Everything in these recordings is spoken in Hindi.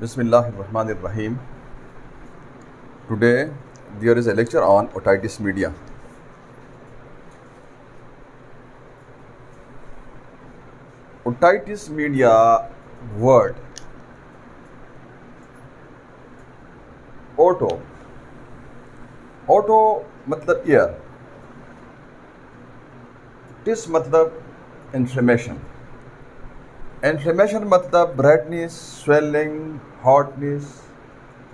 Bismillahirrahmanirrahim. Today there is a lecture on otitis media. Otitis media word oto मतलब ईयर, टिस मतलब इन्फ्लेमेशन, इन्फ्लेमेशन मतलब redness, swelling, hotness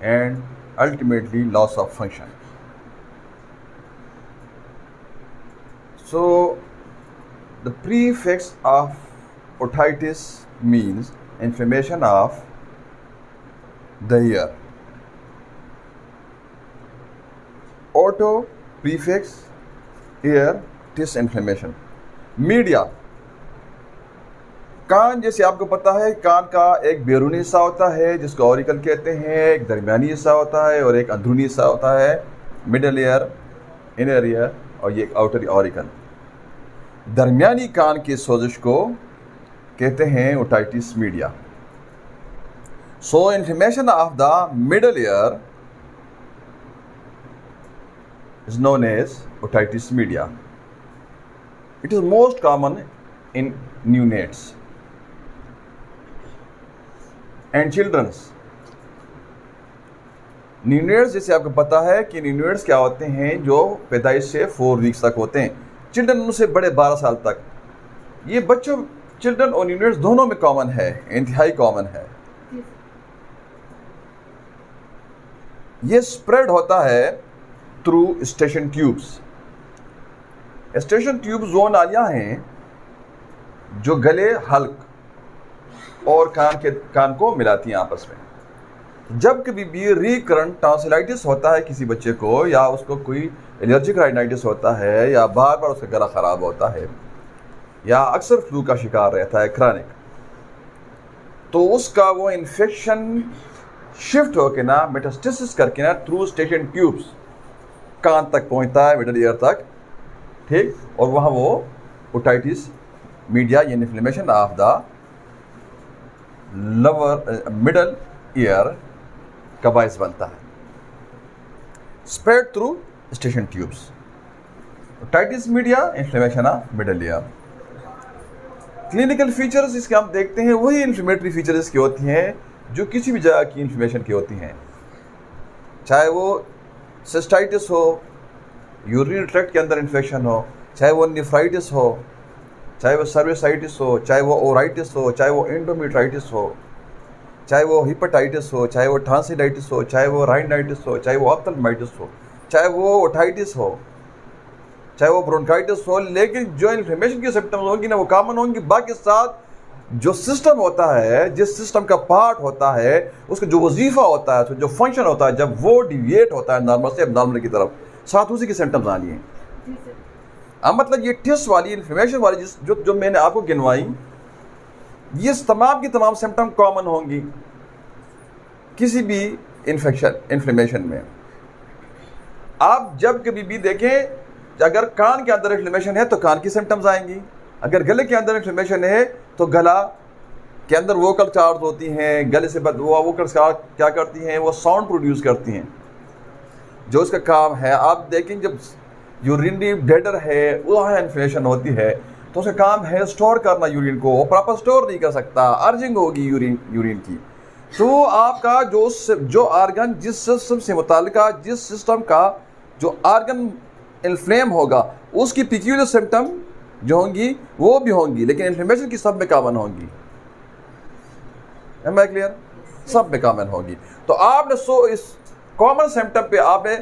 and ultimately loss of function. So the prefix of otitis means inflammation of the ear. Oto prefix ear, tis inflammation. Media, कान जैसे आपको पता है, कान का एक बैरूनी हिस्सा होता है जिसको ऑरिकल कहते हैं, एक दरमियानी हिस्सा होता है और एक अंदरूनी हिस्सा होता है, मिडल ईयर, इनर ईयर और ये आउटर ऑरिकल. दरमियानी कान की सोजिश को कहते हैं otitis media. So inflammation of the middle ear is known as otitis media. It is most common in neonates and children's. Neonates जैसे आपको पता है कि neonates क्या होते हैं जो पैदाइश से 4 वीक्स तक होते हैं. चिल्ड्रन उनसे बड़े 12 साल तक. ये बच्चों, चिल्ड्रन और neonates दोनों में कॉमन है, इंतहाई कॉमन है. ये स्प्रेड होता है through station tubes. Station tubes वो नालियां हैं जो गले, हल्क और कान को मिलाती हैं आपस में. जब कभी भी रिकरेंट टॉन्सिलाइटिस होता है किसी बच्चे को, या उसको कोई एलर्जिक राइनाइटिस होता है, या बार बार उसका गला खराब होता है, या अक्सर फ्लू का शिकार रहता है क्रॉनिक, तो उसका वो इन्फेक्शन शिफ्ट होकर ना, मेटास्टेसिस करके ना, थ्रू स्टेशन ट्यूब्स कान तक पहुंचता है, मिडल ईयर तक, ठीक. और वहाँ वो ओटाइटिस मीडिया यानी inflammation of the lower middle ear का बायस बनता है. Spread through station tubes. Otitis media, inflammation of middle ear. Clinical features इसके हम देखते हैं, वही इन्फ्लेमेटरी फीचर्स की होती हैं जो किसी भी जगह की इन्फ्लेमेशन की होती हैं, चाहे वो सिस्टाइटिस हो, यूरिनरी ट्रैक्ट के अंदर इन्फेक्शन हो, चाहे वो नेफ्राइटिस हो, चाहे वो सर्विसाइटिस हो, चाहे वो ओराइटिस हो, चाहे वो एंडोमेट्राइटिस हो, चाहे वो हिपेटाइटिस हो, चाहे वो टॉन्सिलाइटिस हो, चाहे वो राइनाइटिस हो, चाहे वो ऑप्थेल्माइटिस हो, चाहे वो ओटाइटिस हो, चाहे वो ब्रोंकाइटिस हो. लेकिन जो इन्फ्लेमेशन की सिम्टम्स होंगी ना, वो कॉमन होंगी. बाकी साथ जो सिस्टम होता है, जिस सिस्टम का पार्ट होता है, उसका जो वजीफा होता है, जो फंक्शन होता है, जब वो डिविएट होता है नॉर्मल से एब्नॉर्मल की तरफ, साथ उसी के सिम्टम्स आनी है. अब मतलब ये टिस वाली, इन्फ्लेमेशन वाली जो मैंने आपको गिनवाई, ये तमाम की तमाम सिम्टम कॉमन होंगी किसी भी इन्फ्लेमेशन में. आप जब कभी भी देखें, अगर कान के अंदर इन्फ्लेमेशन है तो कान की सिम्टम्स आएंगी, अगर गले के अंदर इन्फ्लेमेशन है तो गला के अंदर वोकल चार्ज होती हैं. गले से वोकल चार्ज क्या करती हैं, वो साउंड प्रोड्यूस करती हैं, जो उसका काम है. आप देखें, जब यूरिनरी ब्लैडर है वहाँ इन्फ्लेमेशन होती है तो उसका काम है स्टोर करना यूरिन को. वो प्रॉपर स्टोर नहीं कर सकता, अर्जिंग होगी यूरिन की. तो आपका जो आर्गन, जिस सिस्टम से मुताल्लिका, जिस सिस्टम का जो आर्गन इन्फ्लेम होगा, उसकी पिक्यूलियर सिम्टम जो होंगी वो भी होंगी, लेकिन इन्फ्लेमेशन की सब में कॉमन होंगी. Am I clear? सब में कॉमन होगी. तो आपने इस कॉमन सिम्टम पे आपने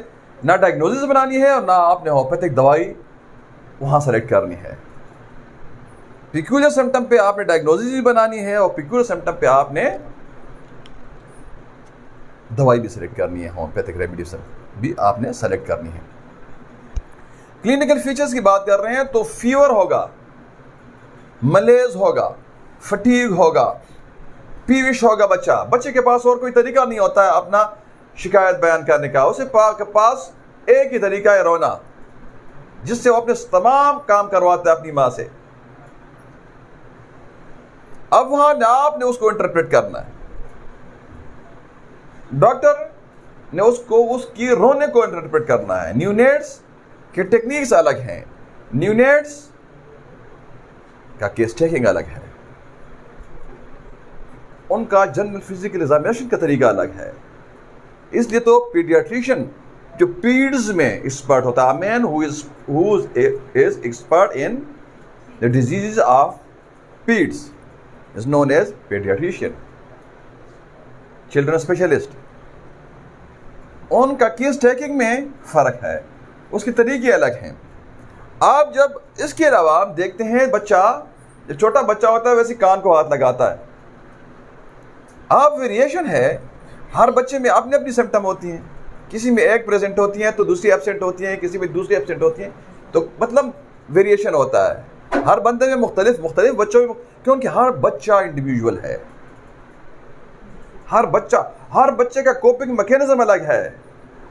ना डायग्नोसिस बनानी है और ना आपने होम्योपैथिक दवाई वहाँ सेलेक्ट करनी है. पिक्यूलियर सिम्टम पे आपने डायग्नोसिस भी बनानी है और पिक्यूलियर सिम्टम पे आपने दवाई भी सेलेक्ट करनी है, होम्योपैथिक रेमेडीज भी आपने सेलेक्ट करनी है. क्लिनिकल फीचर्स की बात कर रहे हैं तो फीवर होगा, मलेज होगा, फटीग होगा, पीविश होगा. बच्चे के पास और कोई तरीका नहीं होता है अपना शिकायत बयान करने का. उसे पास एक ही तरीका है, रोना, जिससे वो अपने तमाम काम करवाता है अपनी माँ से. अब वहां आपने उसको इंटरप्रेट करना है. डॉक्टर ने उसको उसकी रोने को इंटरप्रेट करना है। न्यूनेट्स के टेक्निक्स अलग हैं, न्यूनेट्स का केस टेकिंग अलग है, उनका जनरल फिजिकल एग्जामिनेशन का तरीका अलग है। इसलिए तो पीडियाट्रिशियन जो पीड्स में एक्सपर्ट होता है, man who is expert in the disease of peds is known as pediatrician, children specialist. उनका केस टेकिंग में फ़र्क है, उसके तरीके अलग हैं। आप जब इसके अलावा आप देखते हैं बच्चा, जब छोटा बच्चा होता है वैसे कान को हाथ लगाता है। अब वेरिएशन है, हर बच्चे में अपनी अपनी सिम्टम होती हैं, किसी में एक प्रेजेंट होती हैं तो दूसरी एब्सेंट होती हैं, किसी में दूसरी एब्सेंट होती हैं, तो मतलब वेरिएशन होता है हर बंदे में, मुख्तलिफ बच्चों में, क्योंकि हर बच्चा इंडिविजुअल है। हर बच्चे का कोपिंग मैकेनिज्म अलग है।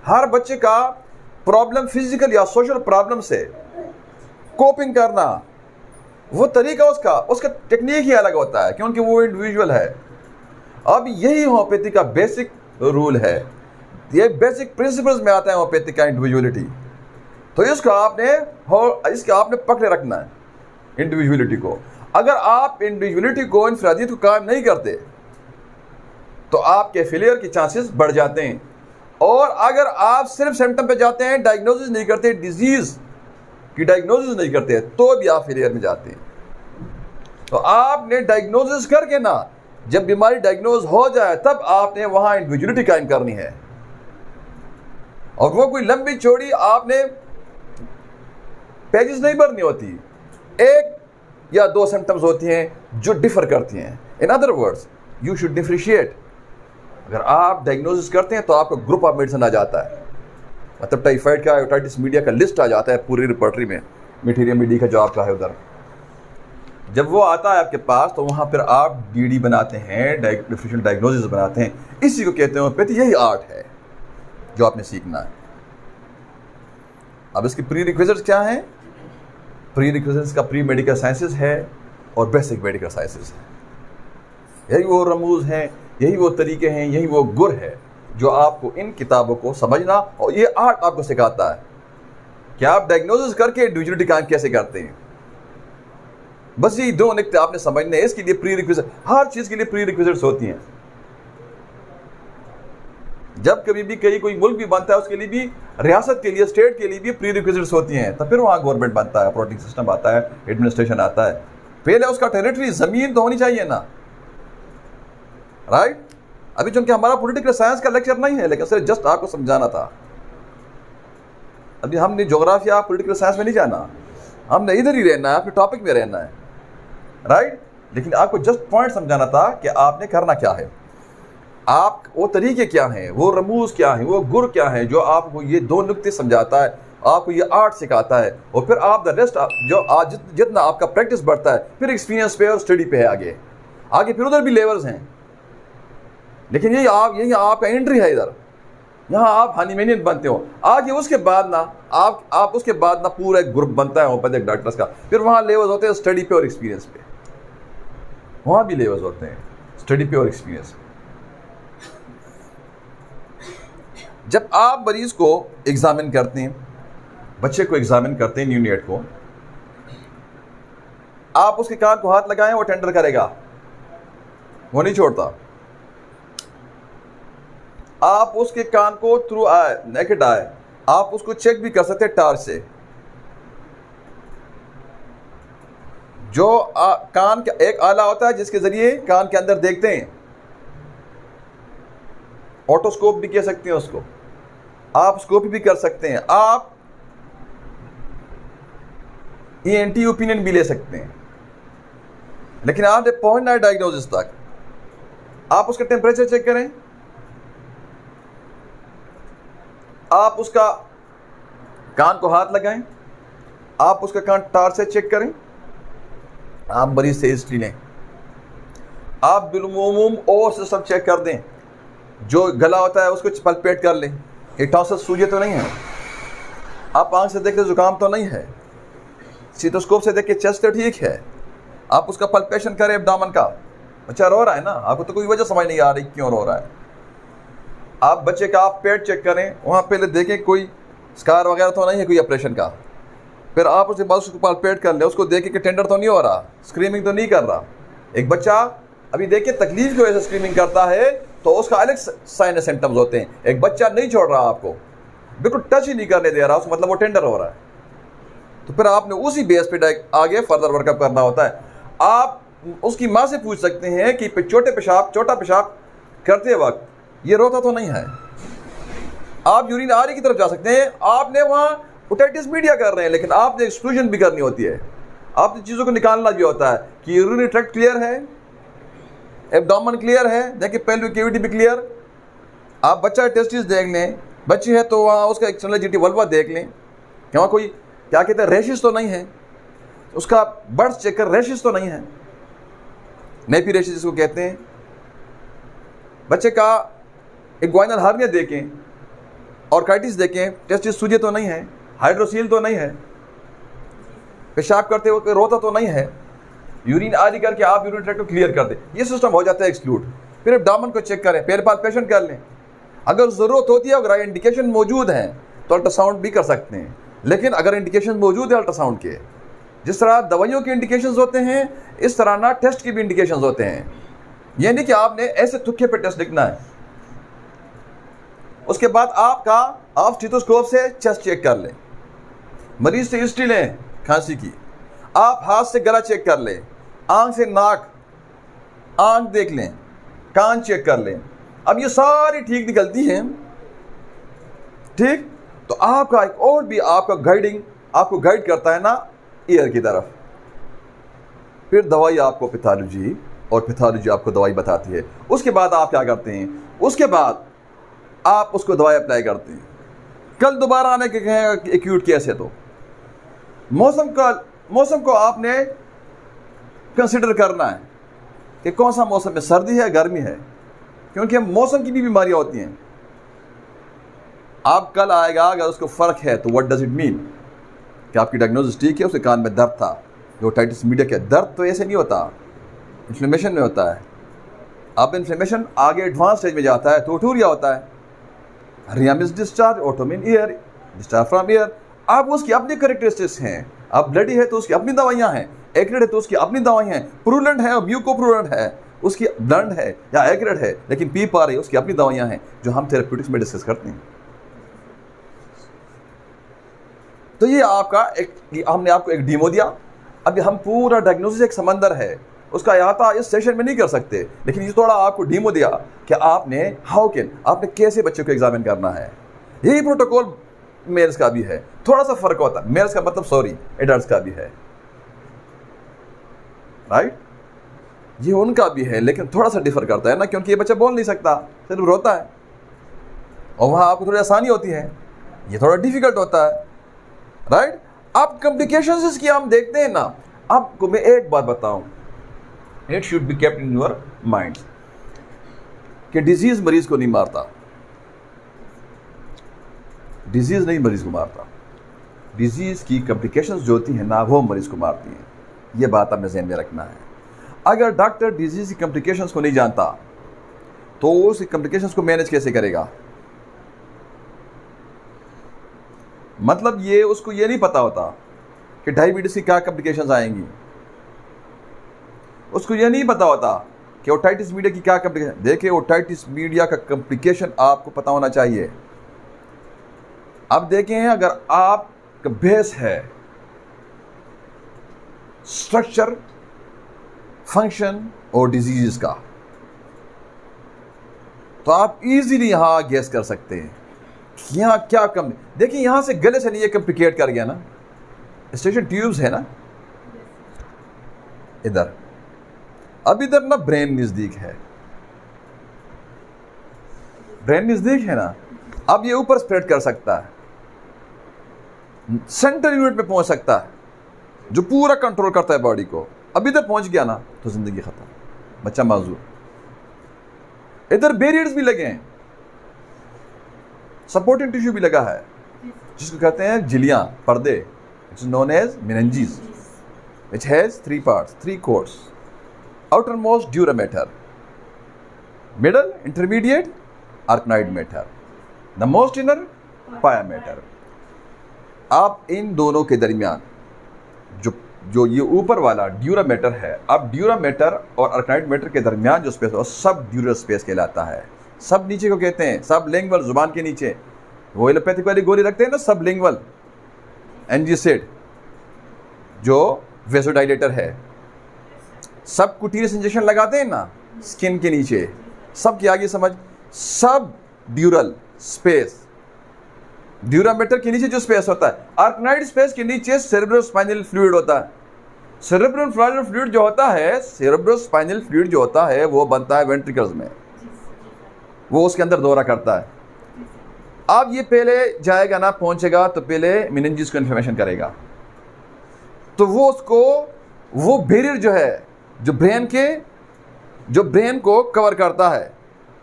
हर बच्चे का प्रॉब्लम, फिजिकल या सोशल प्रॉब्लम से कोपिंग करना, वो तरीका उसका टेक्निक ही अलग होता है, क्योंकि वो इंडिविजुअल है। अब यही होम्योपैथी का बेसिक रूल है, ये बेसिक प्रिंसिपल्स में आता है होम्योपैथी का इंडिविजुअलिटी। तो इसका आपने पकड़े रखना है इंडिविजुअलिटी को। अगर आप इंडिविजुअलिटी को, इनफरादियत को कायम नहीं करते तो आपके फेलियर के चांसेस बढ़ जाते हैं। और अगर आप सिर्फ सिम्टम पे जाते हैं, डायग्नोसिस नहीं करते, डिजीज की डायग्नोसिस नहीं करते, तो भी आप फेलियर में जाते हैं। तो आपने डायग्नोसिस करके ना, जब बीमारी डायग्नोज हो जाए तब आपने वहां इंडिविजुअलिटी कायम करनी है। और वो कोई लंबी चौड़ी आपने पेजेस नहीं भरनी होती, एक या दो सिम्टम्स होती हैं जो डिफर करती हैं। In other words, you should differentiate. अगर आप डायग्नोसिस करते हैं तो आपका ग्रुप ऑफ मेडिसिन आ जाता है, मतलब टाइफाइड का, हेपेटाइटिस मीडिया का लिस्ट आ जाता है पूरी रिपोर्टरी में, मटीरियल मीडिया का जो आपका है उधर। जब वो आता है आपके पास तो वहाँ पर आप डीडी बनाते हैं, डिफरेंशियल डायग्नोसिस बनाते हैं। इसी को कहते हैं होम्योपैथी, यही आर्ट है जो आपने सीखना है। अब इसकी प्री रिक्विजिट्स क्या हैं? प्री रिक्विजिट्स का प्री मेडिकल साइंसेस है और बेसिक मेडिकल साइंसेस है। यही वो रमूज हैं, यही वो तरीके हैं, यही वो गुर है जो आपको इन किताबों को समझना, और ये आर्ट आपको सिखाता है कि आप डायग्नोसिस करके इंडिविजुअलिटी कायम कैसे करते हैं। बस ये दो निकते आपने समझने हैं। इसके लिए प्री रिक्विजिट, हर चीज़ के लिए प्री रिक्विजिट्स होती हैं। जब कभी भी कोई मुल्क भी बनता है, उसके लिए भी, रियासत के लिए, स्टेट के लिए भी प्री रिक्विजिट्स होती हैं। तो फिर वहाँ गवर्नमेंट बनता है, ऑपरेटिंग सिस्टम आता है, एडमिनिस्ट्रेशन आता है। पहले उसका टेरिटरी, ज़मीन तो होनी चाहिए ना, राइट? अभी चूंकि हमारा पॉलिटिकल साइंस का लेक्चर नहीं है, लेकिन सिर्फ जस्ट आपको समझाना था। अभी हमने ज्योग्राफिया, पॉलिटिकल साइंस में नहीं जाना, हमने इधर ही रहना है, अपने टॉपिक में रहना है, राइट? लेकिन आपको जस्ट पॉइंट समझाना था कि आपने करना क्या है, आप वो तरीके क्या हैं, वो रमूज क्या हैं, वो गुर क्या हैं, जो आपको ये दो नुक्ते समझाता है, आपको ये आर्ट सिखाता है। और फिर आप द रेस्ट, जो आज जितना आपका प्रैक्टिस बढ़ता है, फिर एक्सपीरियंस पे और स्टडी पे है आगे फिर उधर भी लेवल्स हैं। लेकिन यही आपका एंट्री है इधर, यहाँ आप हनीमैनियन बनते हो। आगे उसके बाद ना आप उसके बाद ना पूरा एक ग्रुप बनता है होम्योपैथिक डॉक्टर्स का। फिर वहाँ लेवल्स होते हैं स्टडी पे और एक्सपीरियंस पे, वहाँ भी लेवल्स होते हैं स्टडी पे और एक्सपीरियंस पे। जब आप मरीज को एग्जामिन करते हैं, बच्चे को एग्जामिन करते हैं, न्यूनेट को, आप उसके कान को हाथ लगाएं, वो टेंडर करेगा, वो नहीं छोड़ता। आप उसके कान को थ्रू आए, नेकेड आए, आप उसको चेक भी कर सकते हैं टार्च से। जो कान का एक आला होता है जिसके जरिए कान के अंदर देखते हैं, ऑटोस्कोप भी कह सकते हैं उसको, आप स्कोप भी कर सकते हैं, आप ENT ओपिनियन भी ले सकते हैं। लेकिन आपने पहुंचना है डायग्नोसिस तक। आप उसका टेम्परेचर चेक करें, आप उसका कान को हाथ लगाएं, आप उसका कान टार्च से चेक करें, आप मरीज से हिस्ट्री लें, आप बिलुमूम और सिस्टम चेक कर दें, जो गला होता है उसको पलपेट कर लें, ये टॉन्सिल सूजे तो नहीं है, आप आंख से देख के जुकाम तो नहीं है, सीटोस्कोप से देख के चेस्ट तो ठीक है, आप उसका पल्पेशन करें एब्डोमेन का, बच्चा रो रहा है ना, आपको तो कोई वजह समझ नहीं आ रही क्यों रो रहा है, आप बच्चे का आप पेट चेक करें, वहाँ पहले देखें कोई स्कार वगैरह तो नहीं है कोई ऑपरेशन का। फिर आप उसके बाद उसको पेट कर लें, उसको देखें कि टेंडर तो नहीं हो रहा, स्क्रीमिंग तो नहीं कर रहा। एक बच्चा अभी देखिए तकलीफ की वजह से स्क्रीमिंग करता है तो उसका अलग साइन सिम्टम्स होते हैं। एक बच्चा नहीं छोड़ रहा, आपको बिल्कुल टच ही नहीं करने दे रहा, उसका मतलब वो टेंडर हो रहा है। तो फिर आपने उसी बेस पे आगे फर्दर वर्कअप करना होता है। आप उसकी माँ से पूछ सकते हैं कि छोटा पेशाब करते वक्त ये रोता तो नहीं है। आप यूरिन आरी की तरफ जा सकते हैं, आपने वहाँ ओटाइटिस मीडिया कर रहे हैं, लेकिन आपने एक्सक्लूजन भी करनी होती है, आपने चीज़ों को निकालना भी होता है कि यूरिनरी ट्रैक्ट क्लियर है, एब्डोमेन क्लियर है, देखिए पेल्विक कैविटी भी क्लियर। आप बच्चा टेस्टिस देख लें, बच्ची है तो वहाँ उसका एक्सटर्नल जीटी वल्वा देख लें कि वहाँ कोई क्या कहते हैं रैशेस तो नहीं है, उसका बर्ड्स चेक कर रैशेस तो नहीं है, नेपी रैशेस जिसको कहते हैं। बच्चे का इग्वाइनल हार्निया देखें, ऑर्काइटिस देखें, टेस्टिस सूजे तो नहीं है, हाइड्रोसील तो नहीं है, पेशाब करते हुए रोता तो नहीं है, यूरिन आदि करके आप यूरिन ट्रैक्ट को क्लियर कर दें, ये सिस्टम हो जाता है एक्सक्लूड। फिर एब्डोमेन को चेक करें, पेट पाल्पेशन कर लें, अगर ज़रूरत होती है, अगर इंडिकेशन मौजूद हैं तो अल्ट्रासाउंड भी कर सकते हैं। लेकिन अगर इंडिकेशन मौजूद है अल्ट्रासाउंड के, जिस तरह दवाइयों के इंडिकेशंस होते हैं, इस तरह ना टेस्ट के भी इंडिकेशंस होते हैं। ये नहीं कि आपने ऐसे तुक्के पे टेस्ट लिखना है। उसके बाद आप स्टेथोस्कोप से चेस्ट चेक कर लें, मरीज से हिस्ट्री लें खांसी की, आप हाथ से गला चेक कर लें, आंख से नाक, आंख देख लें, कान चेक कर लें। अब ये सारी ठीक निकलती हैं, ठीक, तो आपका एक और भी आपका गाइडिंग आपको गाइड करता है ना ईयर की तरफ। फिर दवाई आपको पैथोलॉजी, और पैथोलॉजी आपको दवाई बताती है। उसके बाद आप क्या करते हैं, उसके बाद आप उसको दवाई अप्लाई करते हैं। कल दोबारा आने के कहें एक्यूट केस है तो मौसम को आपने कंसिडर करना है कि कौन सा मौसम में सर्दी है गर्मी है, क्योंकि मौसम की भी बीमारियां होती हैं। आप कल आएगा, अगर उसको फ़र्क है तो व्हाट डज इट मीन कि आपकी डायग्नोसिस ठीक है, उसके कान में दर्द था, जो ओटाइटिस मीडिया का दर्द तो ऐसे नहीं होता, इन्फ्लेमेशन में होता है। अब इन्फ्लेमेशन आगे एडवांस स्टेज में जाता है तो ओटूरिया होता है, hernia means discharge, autoimmune year, discharge from year. अब उसकी अपनी करेक्टरिस्टिक्स हैं, अब ब्लडी है तो उसकी अपनी दवाइयाँ हैं, एक्रेड है तो उसकी अपनी दवाइयाँ हैं, प्रूलेंट है और म्यूकोप्रूलेंट है, उसकी ब्लंड है या एक्रेड है, लेकिन पीप आ रही है, उसकी अपनी दवाइयाँ हैं जो हम थेरेप्यूटिक्स में डिस्कस करते हैं। तो ये आपका हमने आपको एक डीमो दिया। अभी हम पूरा डायग्नोसिस एक समंदर है, उसका अहाता इस सेशन में नहीं कर सकते, लेकिन ये थोड़ा आपको डीमो दिया कि आपने आपने कैसे बच्चे को एग्जामिन करना है। यही प्रोटोकॉल मेल्स का भी है, थोड़ा सा फर्क होता है, मेल्स का मतलब एडल्ट्स का भी है, राइट, ये उनका भी है, लेकिन थोड़ा सा डिफर करता है ना, क्योंकि ये बच्चा बोल नहीं सकता, सिर्फ रोता है, और वहाँ आपको थोड़ी आसानी होती है, ये थोड़ा डिफिकल्ट होता है, राइट। आप कॉम्प्लिकेशंस इसकी हम देखते हैं ना। आपको मैं एक बात बताऊं, it should be kept in your mind कि डिजीज मरीज को नहीं मारता, डिजीज नहीं मरीज को मारता, डिजीज की कॉम्प्लिकेशंस जो होती हैं ना वो मरीज को मारती हैं। ये बात हमें ज़हन में रखना है। अगर डॉक्टर डिजीज की कॉम्प्लिकेशंस को नहीं जानता तो उस कॉम्प्लिकेशंस को मैनेज कैसे करेगा? मतलब ये उसको ये नहीं पता होता कि डायबिटीज की क्या कॉम्प्लिकेशंस आएंगी, उसको ये नहीं पता होता कि ओटाइटिस मीडिया की क्या कॉम्प्लिकेशन। देखिए, ओटाइटिस मीडिया का कॉम्प्लिकेशन आपको पता होना चाहिए। अब देखें, अगर आप बेस है स्ट्रक्चर, फंक्शन और डिजीज का, तो आप इजीली यहां गेस कर सकते हैं यहाँ क्या कम। देखिए, यहां से गले से नहीं ये कॉम्प्लिकेट कर गया ना, स्टेशन ट्यूब्स है ना इधर, अब इधर ना ब्रेन नजदीक है, ब्रेन नजदीक है ना, अब ये ऊपर स्प्रेड कर सकता है, सेंट्रल यूनिट में पहुंच सकता है जो पूरा कंट्रोल करता है बॉडी को। अब इधर पहुंच गया ना तो जिंदगी खत्म, बच्चा माजूर। इधर बैरियर्स भी लगे हैं, सपोर्टिंग टिश्यू भी लगा है जिसको कहते हैं झिल्लियां, पर्दे, it's known as meninges, which has 3 parts, 3 coats, outermost dura mater, middle, intermediate arachnoid matter, the most inner pia matter. आप इन दोनों के दरमियान जो ये ऊपर वाला ड्यूरा मैटर है, अब ड्यूरा मैटर और आर्कनाइड मैटर के दरमियान जो स्पेस है सब ड्यूरल स्पेस कहलाता है। सब नीचे को कहते हैं, सब लिंगवल, जुबान के नीचे वो एलोपैथिक वाली गोली रखते हैं ना, सब लिंगवल एनजीसेड जो वेसोडाइलेटर है। सब कुटीरियस इंजेक्शन लगाते हैं ना स्किन के नीचे, सब के आगे समझ, सब ड्यूरल स्पेस, ड्यूरा मैटर के नीचे जो स्पेस होता है, आर्कनाइड स्पेस के नीचे सेरेब्रोस्पाइनल फ्लूइड होता है। सेरेब्रोस्पाइनल फ्लूइड जो होता है, सेरेब्रोस्पाइनल फ्लूइड जो होता है वो बनता है वेंट्रिकल्स में, वो उसके अंदर दौरा करता है। अब ये पहले जाएगा ना, पहुंचेगा तो पहले मेनिंजेस को इन्फॉर्मेशन करेगा, तो वो उसको, वो बैरियर जो है जो ब्रेन को कवर करता है,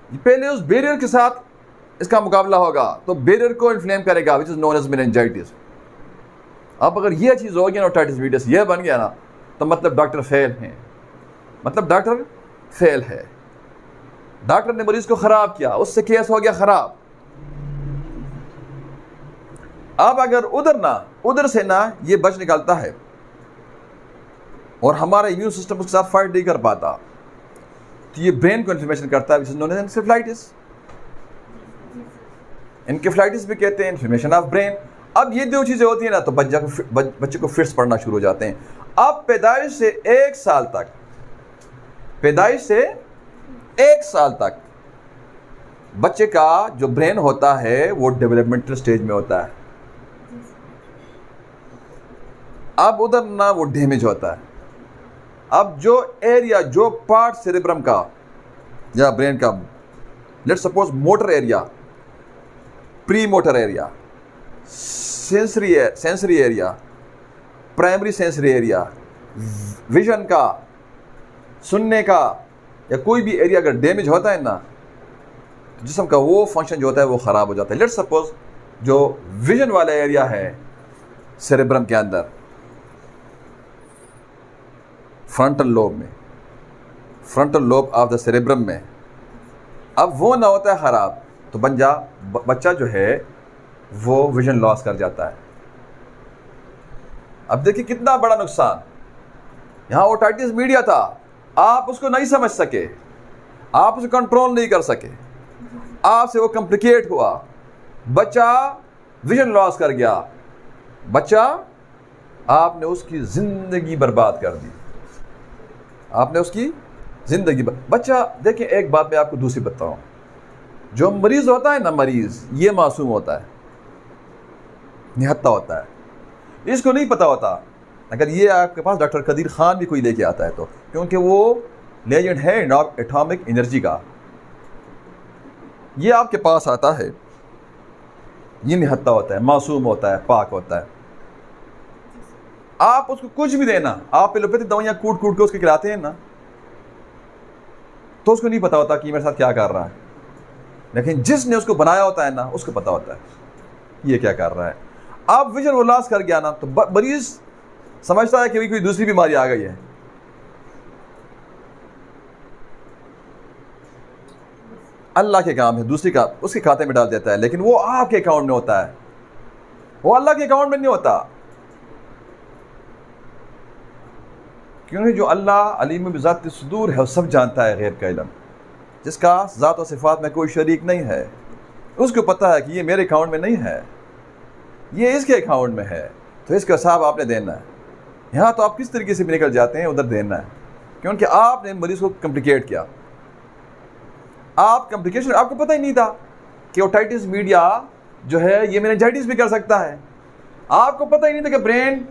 पहले उस बैरियर के साथ इसका मुकाबला होगा, तो बैरियर को इन्फ्लेम करेगा, which is known as meningitis. अब अगर ये चीज़ हो गई ना, ओटाइटिस मीडियस ये बन गया ना, तो मतलब डॉक्टर फेल है, मतलब डॉक्टर फेल है। डॉक्टर ने मरीज को खराब किया, उससे केस हो गया खराब। अब अगर उधर से ना ये बच निकलता है और हमारा इम्यून सिस्टम उसके साथ फाइट नहीं कर पाता, तो ये ब्रेन को इन्फ्लेमेशन करता है, विच इज नोन एज एन्सेफेलाइटिस। एन्केफेलाइटिस भी कहते हैं, इन्फ्लेमेशन ऑफ ब्रेन। अब ये दो चीज़ें होती हैं ना, तो बच्चे को फिट्स पड़ना शुरू हो जाते हैं। अब पैदाइश से 1 साल तक बच्चे का जो ब्रेन होता है वो डेवलपमेंटल स्टेज में होता है। अब उधर ना वो डैमेज होता है। अब जो एरिया, जो पार्ट सेरेब्रम का या ब्रेन का, let's suppose motor area, pre motor area, sensory area, primary sensory area, vision का, सुनने का, या कोई भी एरिया अगर डैमेज होता है ना, तो जिस्म का वो फंक्शन जो होता है वो ख़राब हो जाता है। लेट्स सपोज जो विजन वाला एरिया है सेरेब्रम के अंदर, frontal lobe of the cerebrum में, अब वो ना होता है ख़राब, तो बच्चा जो है वो विजन लॉस कर जाता है। अब देखिए कितना बड़ा नुकसान। यहाँ ओटाइटिस मीडिया था, आप उसको नहीं समझ सके, आप उसे कंट्रोल नहीं कर सके, आपसे वो कॉम्प्लिकेट हुआ, बच्चा विजन लॉस कर गया, आपने उसकी ज़िंदगी बर्बाद कर दी, बच्चा। देखिए एक बात मैं आपको दूसरी बताऊं, जो मरीज़ होता है ना, मरीज़ ये मासूम होता है, निहत्ता होता है, इसको नहीं पता होता। अगर ये आपके पास डॉक्टर कदीर खान भी कोई लेके आता है तो, क्योंकि वो लेजेंड है एटॉमिक एनर्जी का, ये आपके पास आता है, ये निहत्ता होता है, मासूम होता है, पाक होता है। आप उसको कुछ भी देना, आप एलोपैथिक दवाइयाँ कूट के उसके खिलाते हैं ना, तो उसको नहीं पता होता कि मेरे साथ क्या कर रहा है, लेकिन जिसने उसको बनाया होता है ना, उसको पता होता है ये क्या कर रहा है। आप विजन वो लॉस कर गया ना, तो मरीज समझता है कि कोई दूसरी बीमारी आ गई है। अल्लाह के काम है, दूसरी का उसके खाते में डाल देता है, लेकिन वो आपके अकाउंट में होता है, वो अल्लाह के अकाउंट में नहीं होता। क्योंकि जो अल्लाह अलीम बिज़ात सुदूर है, वो सब जानता है, गैर का इल्म, जिसका ज़ात और सिफ़ात में कोई शरीक नहीं है, उसको पता है कि ये मेरे अकाउंट में नहीं है, ये इसके अकाउंट में है, तो इसका हिसाब आपने देना है। यहाँ तो आप किस तरीके से भी निकल जाते हैं, उधर देना है, क्योंकि आपने मरीज़ को कॉम्प्लिकेट किया। आपको पता ही नहीं था कि ओटाइटिस मीडिया जो है ये मेनिंजाइटिस भी कर सकता है। आपको पता ही नहीं था कि ब्रेन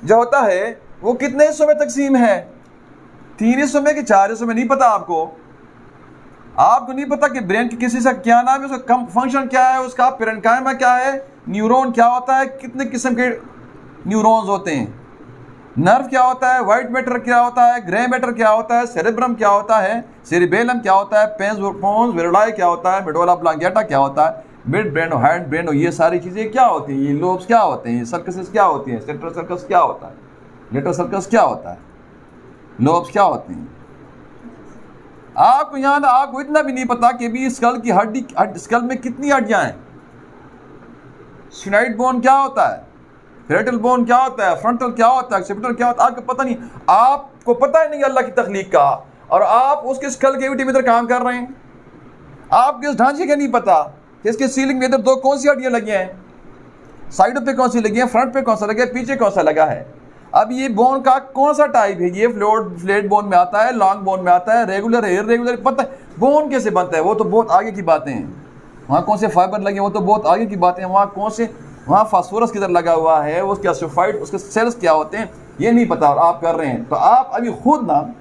जो होता है वो कितने हिस्सों में तकसीम है, 3 हिस्सों में कि 4 हिस्सों में, नहीं पता आपको नहीं पता कि ब्रेन के किसी से क्या नाम है, उसका फंक्शन क्या है, उसका पेरेन्काइमा क्या है, न्यूरॉन क्या होता है, कितने किस्म के न्यूरॉन्स होते हैं, नर्व क्या होता है, वाइट मैटर क्या होता है, ग्रे मैटर क्या होता है, सेरेब्रम क्या होता है, सेरिबेलम क्या होता है, पेंस वेरुलाई क्या होता है, मेडुला ऑब्लांगेटा क्या होता है, मिड ब्रेन और हाइड ब्रेन, और ये सारी चीज़ें क्या होती हैं, ये लोब्स क्या होते हैं, सर्कसेस क्या होती हैं, सेंट्रल सर्कस क्या होता है, लेटर सर्कस क्या होता है, लोब्स क्या होते हैं। आपको यहाँ आपको इतना भी नहीं पता कि भी स्कल की हड्डी, स्कल में कितनी हड्डियाँ हैं। स्फिनाइड बोन क्या होता है, पेरेटल बोन क्या होता है, फ्रंटल क्या होता है, ऑक्सीपिटल क्या होता है, आपको पता नहीं। आपको पता ही नहीं अल्लाह की तख्लीक का, और आप उसके स्कल केविटी में इधर काम कर रहे हैं। आपके इस ढांचे का नहीं पता कि इसके सीलिंग में इधर दो कौन सी हड्डियाँ लगी हैं, साइडों पे कौन सी लगी हैं, फ्रंट पे कौन सा लगा है, पीछे कौन सा लगा है। अब ये बोन का कौन सा टाइप है, ये फ्लैट बोन में आता है, लॉन्ग बोन में आता है, रेगुलर है, इरेगुलर, पता है। बोन कैसे बनता है वो तो बहुत आगे की बातें हैं। वहाँ कौन से फाइबर लगे वो तो बहुत आगे की बातें हैं। वहाँ कौन से, वहाँ फास्फोरस किधर लगा हुआ है, उसके एसिफाइड, उसके सेल्स क्या होते हैं, ये नहीं पता, और आप कर रहे हैं। तो आप अभी खुद ना,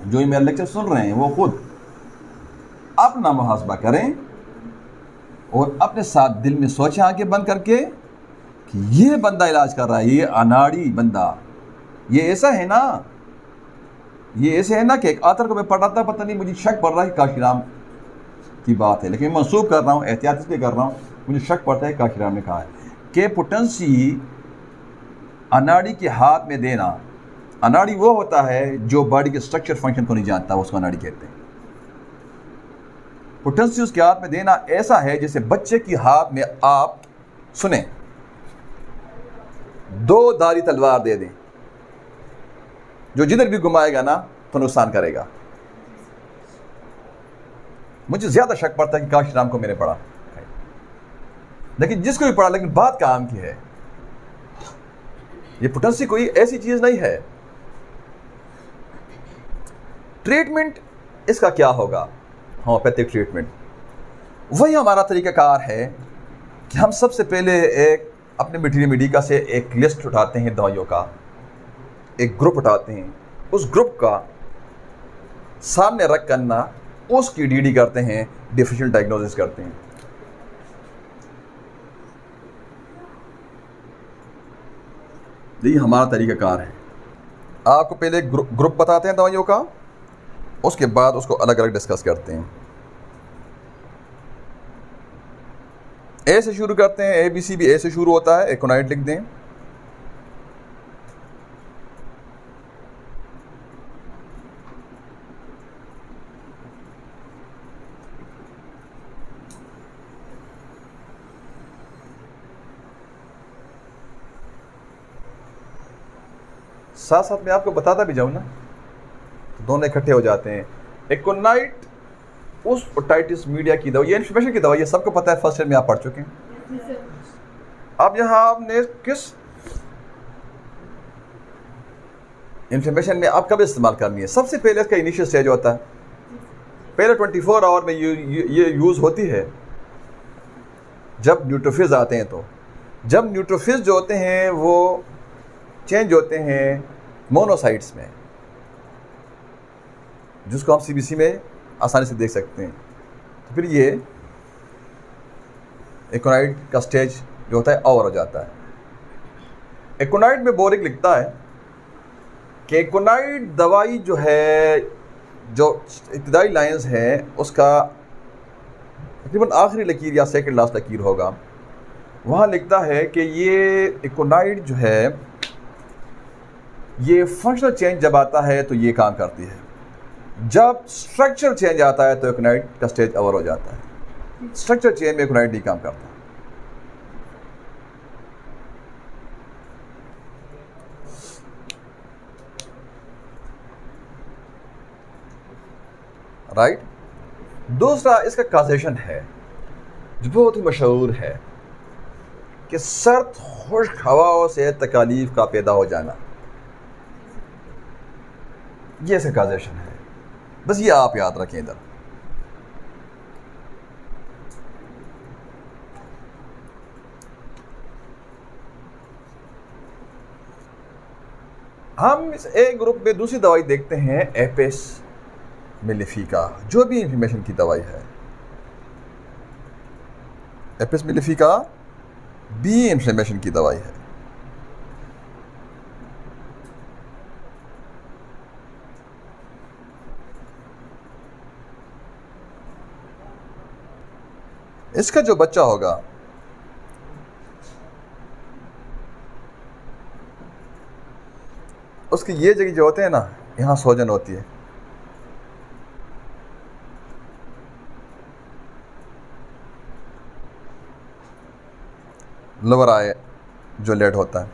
जो ये मेरा लेक्चर सुन रहे हैं, वो खुद अपना मुहासबा करें और अपने साथ दिल में सोचें आंखें बंद करके कि ये बंदा इलाज कर रहा है, ये अनाड़ी बंदा, ये ऐसा है ना, ये ऐसे है ना कि एक आथर को मैं पढ़ा था, पता नहीं मुझे शक पड़ रहा है काशीराम की बात है, लेकिन मैं मंसूब कर रहा हूँ, एहतियात इसलिए कर रहा हूँ, मुझे शक पड़ता है काशीराम ने कहा है कि पोटेंसी अनाड़ी के हाथ में देना। अनाड़ी वो होता है जो बॉडी के स्ट्रक्चर फंक्शन को नहीं जानता, उसको अनाड़ी कहते हैं। पोटेंसी उसके हाथ में देना ऐसा है जैसे बच्चे की हाथ में आप सुने दो धारी तलवार दे दें, जो जिधर भी घुमाएगा ना तो नुकसान करेगा। मुझे ज्यादा शक पड़ता है कि काशीराम को मैंने पढ़ा, लेकिन जिसको भी पढ़ा, लेकिन बात काम की है। ये पोटेंसी कोई ऐसी चीज नहीं है। ट्रीटमेंट इसका क्या होगा, होम्योपैथिक ट्रीटमेंट, वही हमारा तरीकाकार है कि हम सबसे पहले एक अपने मटीरियल मीडिया से एक लिस्ट उठाते हैं दवाइयों का, एक ग्रुप उठाते हैं, उस ग्रुप का सामने रख करना उसकी डीडी करते हैं, डिफरेंशियल डायग्नोसिस करते हैं। यही हमारा तरीकाकार है। आपको पहले एक ग्रुप बताते हैं दवाइयों का, उसके बाद उसको अलग अलग डिस्कस करते हैं। ए से शुरू करते हैं, ABC भी ए से शुरू होता है, एकोनाइट लिख दें। साथ साथ मैं आपको बताता भी जाऊं ना, तो दोनों इकट्ठे हो जाते हैं। एकोनाइट उस ओटाइटिस मीडिया की दवाई, ये इन्फ्लेमेशन की दवाई है, सबको पता है, फर्स्ट ईयर में आप पढ़ चुके हैं। अब यहाँ आपने किस इन्फ्लेमेशन में आप कब इस्तेमाल करनी है? सबसे पहले इसका इनिशियल स्टेज होता है, पहले 24 आवर में ये यूज़ होती है जब न्यूट्रोफिल्स आते हैं। तो जब न्यूट्रोफिल्स जो होते हैं वो चेंज होते हैं मोनोसाइट्स में, जिसको हम CBC में आसानी से देख सकते हैं। तो फिर ये एकोनाइट का स्टेज जो होता है ओवर हो जाता है। एकोनाइट में बोरिक लिखता है कि एकोनाइट दवाई जो है, जो इब्तिदाई लाइंस हैं, उसका तकरीबन आखिरी लकीर या सेकंड लास्ट लकीर होगा, वहाँ लिखता है कि ये एकोनाइट जो है, ये फंक्शनल चेंज जब आता है तो ये काम करती है, जब स्ट्रक्चर चेंज आता है तो एकोनाइट का स्टेज ओवर हो जाता है। स्ट्रक्चर चेंज में एकोनाइट नहीं काम करता। राइट। दूसरा इसका काजेशन है जो बहुत ही मशहूर है कि सर्द खुश्क हवाओं से तकालीफ का पैदा हो जाना, ये इसका काजेशन है। बस ये आप याद रखें। इधर हम इस एक ग्रुप में दूसरी दवाई देखते हैं, एपिस मेलिफिका, जो भी इन्फ्लेमेशन की दवाई है। एपिस मेलिफिका भी इन्फ्लेमेशन की दवाई है। इसका जो बच्चा होगा उसकी ये जगह जो होते हैं ना, यहाँ सोजन होती है, लोअर आई जो लेड होता है।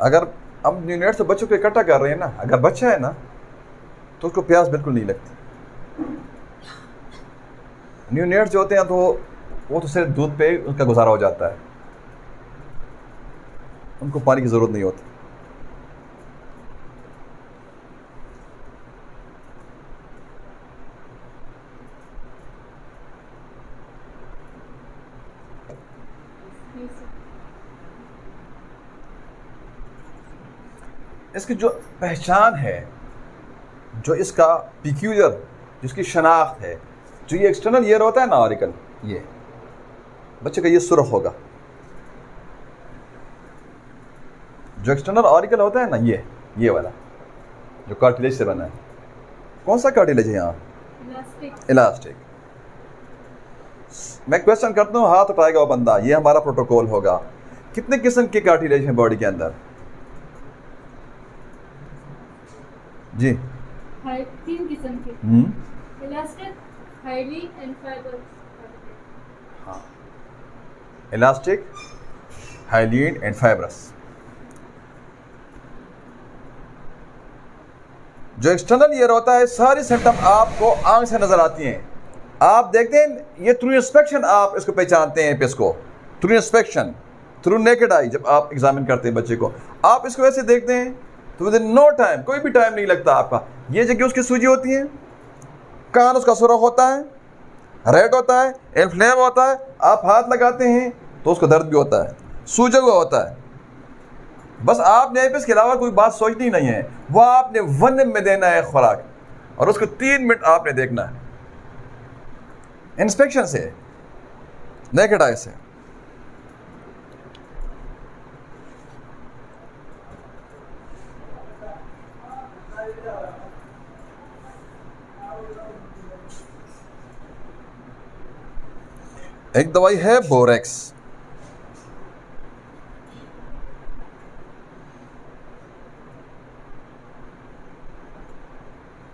अगर हम न्यूनेट से बच्चों को इकट्ठा कर रहे हैं ना, अगर बच्चा है ना तो उसको प्यास बिल्कुल नहीं लगती। न्यूनेट जो होते हैं तो वो तो सिर्फ दूध पे उनका गुजारा हो जाता है, उनको पानी की ज़रूरत नहीं होती। इसकी जो पहचान है, जो इसका पिक्यूलियर, जिसकी शनाख्त है, जो ये एक्सटर्नल ईयर होता है ना ऑरिकल, ये बच्चे का ये सुर्ख होगा। जो एक्सटर्नल ऑरिकल होता है ना, ये वाला जो कार्टिलेज से बना है। कौन सा कार्टिलेज है यहाँ? इलास्टिक। मैं क्वेश्चन करता हूँ, हाथ उठाएगा वो बंदा, ये हमारा प्रोटोकॉल होगा। कितने किस्म के कार्टिलेज हैं बॉडी के अंदर? जी 3 किस्म के। Elastic, hyaline and fibrous. हाँ, इलास्टिक, हाइलीन एंड फाइबरस। जो एक्सटर्नल ईयर होता है, सारी सिम्टम आपको आंख से नजर आती हैं। आप देखते हैं ये थ्रू इंस्पेक्शन आप इसको पहचानते हैं, इसको through inspection, through naked eye. जब आप एग्जामिन करते हैं बच्चे को, आप इसको ऐसे देखते हैं तो विद इन नो टाइम, कोई भी टाइम नहीं लगता आपका। ये जगह उसकी सूजी होती है, कान उसका सुर्ख होता है, रेड होता है, इन्फ्लेम होता है। आप हाथ लगाते हैं तो उसको दर्द भी होता है, सूजा हुआ होता है। बस आपने इसके अलावा कोई बात सोचनी नहीं है। वह आपने 1 मिनट में देना है खुराक, और उसको 3 मिनट आपने देखना है इंस्पेक्शन से, नेकेड आई से। एक दवाई है बोरेक्स,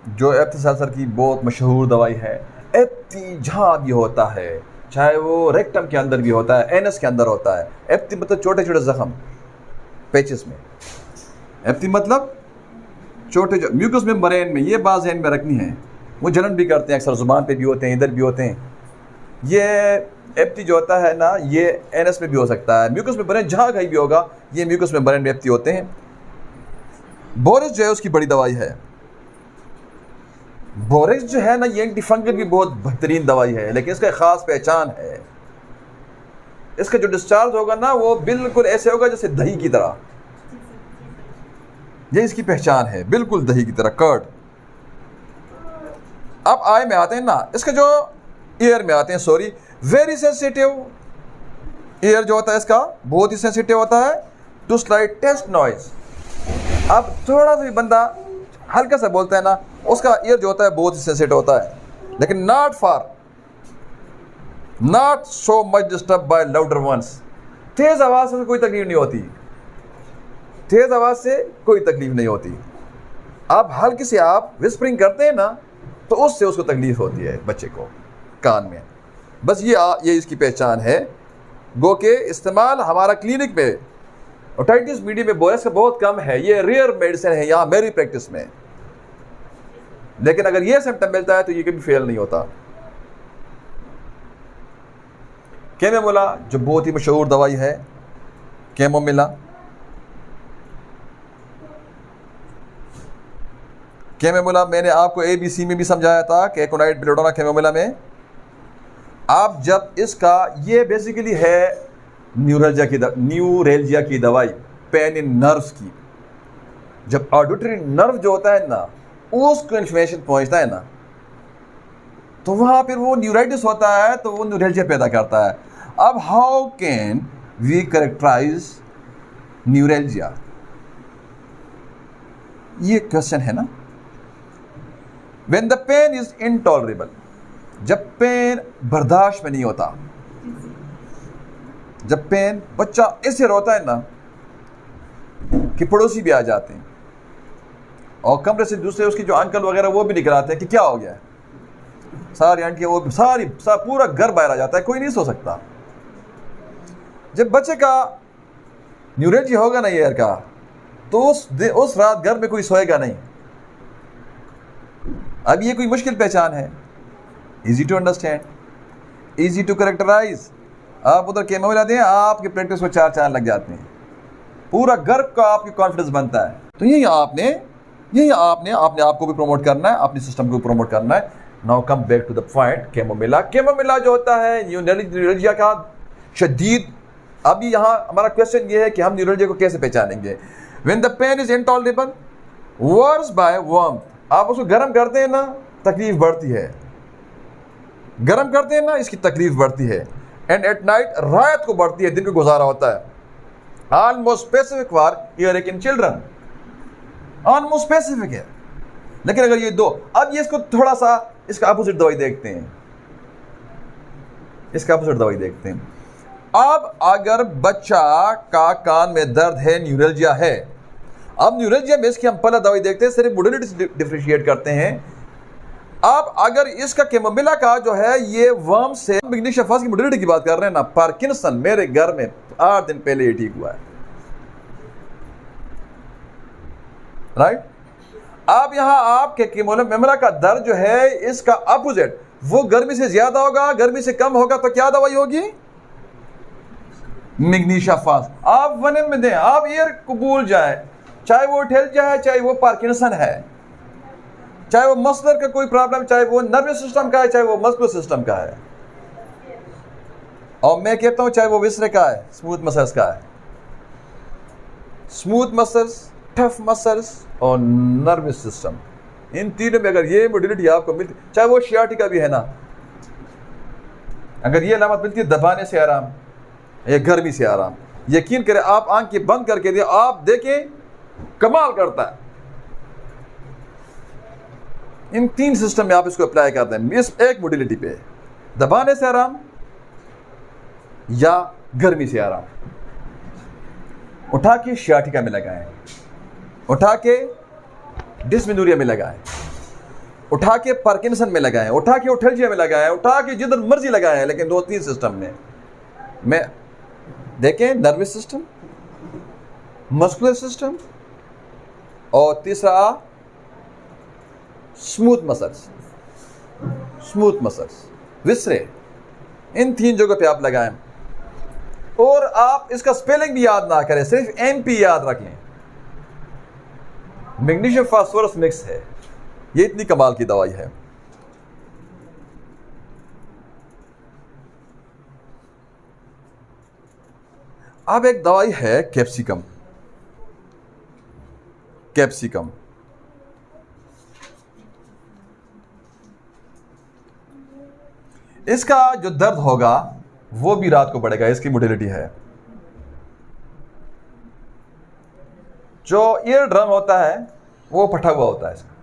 जो एप्थीसेल्सर की बहुत मशहूर दवाई है। एप्थी जहाँ भी होता है, चाहे वो रेक्टम के अंदर भी होता है, एनस के अंदर होता है। एप्थी मतलब छोटे छोटे जख्म पेचेस में, एप्थी मतलब छोटे जो म्यूकस मेम्ब्रेन में, ये बात ज़हन में रखनी है। वो जलन भी करते हैं, अक्सर जुबान पे भी होते हैं, इधर भी होते हैं। ये एप्थी जो होता है ना, ये एनस में भी हो सकता है, म्यूकस मेम्ब्रेन जहाँ कहीं भी होगा, ये म्यूकस मेम्ब्रेन में एप्थी होते हैं। बोरेक्स जो है उसकी बड़ी दवाई है। बोरेक्स जो है ना, ये एंटी फंगल की बहुत बेहतरीन दवाई है, लेकिन इसका ख़ास पहचान है। इसका जो डिस्चार्ज होगा ना, वो बिल्कुल ऐसे होगा जैसे दही की तरह। ये इसकी पहचान है, बिल्कुल दही की तरह, कर्ड। अब आई में आते हैं ना, इसका जो ईयर में आते हैं, सॉरी, वेरी सेंसिटिव ईयर जो होता है इसका, बहुत ही सेंसिटिव होता है टू स्लाइट टेस्ट नॉइज। अब थोड़ा सा भी बंदा हल्का सा बोलता है ना, उसका ईयर जो होता है बहुत ही सेंसिटिव होता है, लेकिन not so much disturb by louder ones. तेज आवाज से कोई तकलीफ नहीं होती, तेज आवाज से कोई तकलीफ नहीं होती। आप हल्की से आप विस्परिंग करते हैं ना, तो उससे उसको तकलीफ होती है बच्चे को कान में। बस ये इसकी पहचान है। गो के इस्तेमाल हमारा क्लिनिक में ओटाइटिस मीडिया में बोरेक्स का बहुत कम है। ये रेयर मेडिसिन है यहाँ मेरी प्रैक्टिस में, लेकिन अगर ये सिम्टम मिलता है तो ये कभी फेल नहीं होता। कैमोमिला जो बहुत ही मशहूर दवाई है, कैमोमिला। कैमोमिला मैंने आपको ABC में भी समझाया था कि एकोनाइट बेलेडोना कैमोमिला में। आप जब इसका, ये बेसिकली है न्यूरेल्जिया की दवाई, पेन इन नर्व्स की। जब ऑडिटरी नर्व जो होता है ना, उसको इन्फॉर्मेशन पहुंचता है ना, तो वहां फिर वो न्यूराइटिस होता है, तो वो न्यूरेल्जिया पैदा करता है। अब how can we characterize neuralgia, ये क्वेश्चन है ना। When the pain is intolerable, जब पेन बर्दाश्त में नहीं होता, जब पेन बच्चा ऐसे रोता है ना कि पड़ोसी भी आ जाते हैं, और कमरे से दूसरे उसके जो अंकल वगैरह वो भी निकल आते हैं कि क्या हो गया है। सारी आंटियाँ वो पूरा घर बाहर आ जाता है, कोई नहीं सो सकता। जब बच्चे का न्यूरेलजिया होगा ना ईयर का, तो उस रात घर में कोई सोएगा नहीं। अब ये कोई मुश्किल पहचान है, easy to understand, easy to characterize. आप उधर केमो मिला दें, आपके प्रैक्टिस को 4 चांद लग जाते हैं, पूरा घर का आपकी कॉन्फिडेंस बनता है। तो यही आपने अपने आप को भी प्रमोट करना है, अपने सिस्टम को प्रमोट करना है। Now come back to the point, chamomilla जो होता है न्यूरोलजिया का शदीद। अभी यहाँ हमारा क्वेश्चन ये है कि हम न्यूरोलजिया को कैसे पहचानेंगे। When the pain is intolerable worse by warmth, आप उसको गर्म करते हैं ना, तकलीफ बढ़ती है, गर्म करते हैं ना, इसकी तकलीफ बढ़ती है। एंड एट नाइट, रात को बढ़ती है, दिन को गुजारा होता है। Almost specific for earache in children, almost specific है। लेकिन अगर ये दो, अब ये इसको थोड़ा सा इसका अपोजिट दवाई देखते हैं, इसका अपोजिट दवाई देखते हैं। अब अगर बच्चा का कान में दर्द है, न्यूरोलजिया है, अब न्यूरोलजिया में इसकी हम पहला दवाई देखते हैं, सिर्फ मोडिलिटी से डिफरेंशिएट करते हैं। अब अगर इसका कैमोमिला का जो है ये वर्म से, मैग्नीशिया फास की मोडिलिटी की बात कर रहे हैं ना, पार्किंसन मेरे घर में 8 दिन पहले ये ठीक हुआ है, राइट। अब यहां आपके कैमोमिला का दर्द जो है इसका अपोजिट, वो गर्मी से ज्यादा होगा, गर्मी से कम होगा, तो क्या दवाई होगी? मैग्नीशिया फास। आप वने में दें, आप ईयर कबूल जाए, चाहे वो ठेलजिया है, चाहे वो पार्किंसन है, चाहे वो मसलर का कोई प्रॉब्लम, चाहे वो नर्वस सिस्टम का है, चाहे वो मस्कुलर सिस्टम का है, और मैं कहता हूं चाहे वो विसरे का है, स्मूथ मसल्स का है। स्मूथ मसल्स, टफ मसल्स और नर्वस सिस्टम, इन तीनों में अगर ये मोडिलिटी आपको मिलती, चाहे वो शियाटिका भी है ना, अगर ये अलामत मिलती है, दबाने से आराम या गर्मी से आराम, यकीन करें आप आंखें बंद करके दिए, आप देखें कमाल करता है। इन 3 सिस्टम में आप इसको अप्लाई करते हैं, इस एक मोडिलिटी पे, दबाने से आराम या गर्मी से आराम। उठा के शियाटिका में लगाएं, उठा के डिस्मेनोरिया में लगाएं, उठा के पार्किंसन में लगाएं, उठा के ओठल्जिया में लगाएं, उठा के जिधर मर्जी लगाएं, लेकिन 2-3 सिस्टम में देखें, नर्वस सिस्टम, मस्कुलर सिस्टम, और तीसरा स्मूथ मसल्स, विसरे, इन 3 जगह पे आप लगाएं। और आप इसका स्पेलिंग भी याद ना करें, सिर्फ MP याद रख लें। मैग्नीशियम फास्फोरस मिक्स है, ये इतनी कमाल की दवाई है। अब एक दवाई है कैप्सिकम, इसका जो दर्द होगा वो भी रात को बढ़ेगा, इसकी मोडिलिटी है। जो ईयर ड्रम होता है वो फटा हुआ होता है, इसका